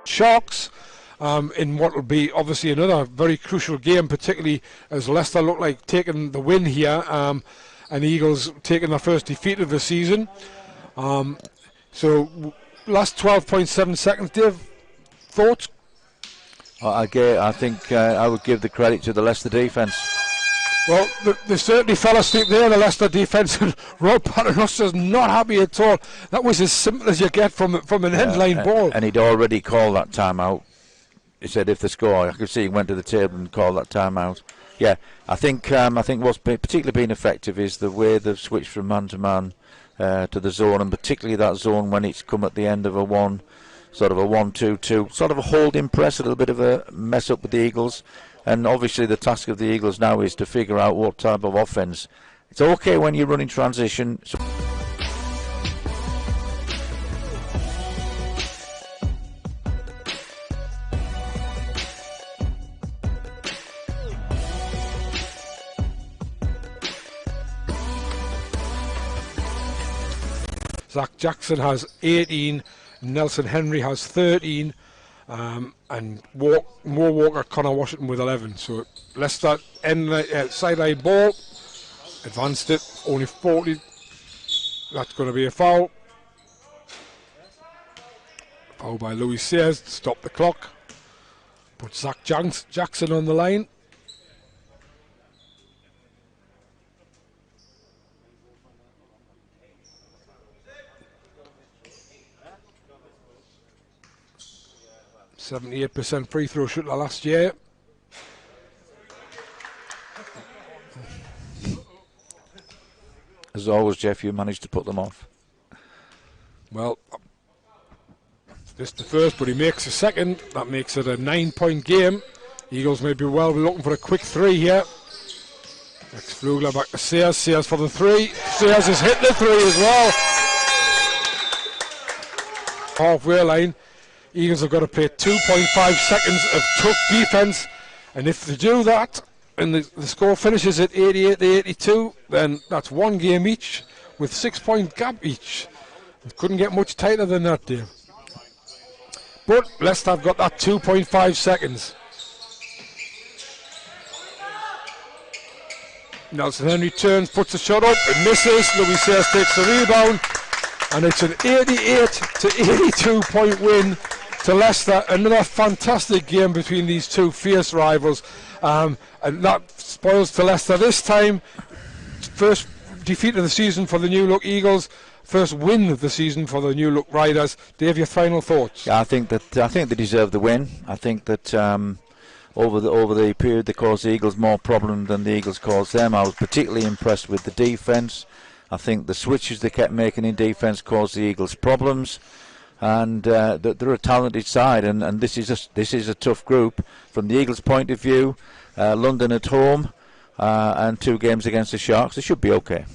Sharks in what will be obviously another very crucial game, particularly as Leicester look like taking the win here, and the Eagles taking their first defeat of the season. So last 12.7 seconds, Dave, thoughts? I think I would give the credit to the Leicester defence. Well, they certainly fell asleep there, the Leicester defence, and Rob Paternoster's not happy at all. That was as simple as you get from an endline ball. And he'd already called that timeout. He said if they score, I could see he went to the table and called that timeout. Yeah, I think what's particularly been effective is the way they've switched from man to man to the zone, and particularly that zone when it's come at the end of a 1-2-2, sort of a holding press, a little bit of a mess up with the Eagles. And obviously the task of the Eagles now is to figure out what type of offence. It's okay when you're running transition. Zach Jackson has 18, Nelson Henry has 13. And Mo Walker, Connor Washington with 11. So Leicester sideline ball, advanced it, only 40. That's going to be a foul. Foul by Louis Sears to stop the clock. Put Zach Jackson on the line. %78 free throw shooter last year. As always, Jeff, you managed to put them off. Well, this is the first, but he makes a second. That makes it a 9-point game. Eagles may be looking for a quick 3 here. Rex Flugler back to Sears. Sears for the 3. Sears has hit the 3 as well. Halfway line. Eagles have got to play 2.5 seconds of tough defence, and if they do that and the score finishes at 88-82, then that's 1 game each with 6-point gap each. It couldn't get much tighter than that, Dave. But Leicester have got that 2.5 seconds. Nelson Henry turns, puts the shot up, and misses. Louis Sears takes the rebound, and it's an 88-82 point win to Leicester. Another fantastic game between these two fierce rivals, and that spoils to Leicester this time. First defeat of the season for the New Look Eagles, first win of the season for the New Look Riders. Dave, your final thoughts? Yeah, I think they deserve the win. I think that over the period they caused the Eagles more problem than the Eagles caused them. I was particularly impressed with the defence. I think the switches they kept making in defence caused the Eagles problems. And they're a talented side, and this is a tough group from the Eagles' point of view. London at home, and 2 games against the Sharks. They should be okay.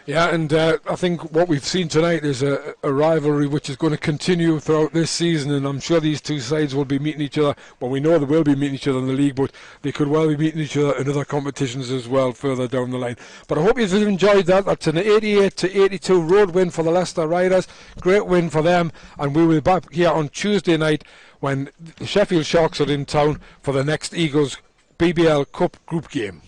Yeah, and I think what we've seen tonight is a rivalry which is going to continue throughout this season, and I'm sure these two sides will be meeting each other. Well, we know they will be meeting each other in the league, but they could well be meeting each other in other competitions as well further down the line. But I hope you've enjoyed that. That's an 88-82 road win for the Leicester Riders. Great win for them, and we will be back here on Tuesday night when the Sheffield Sharks are in town for the next Eagles BBL Cup group game.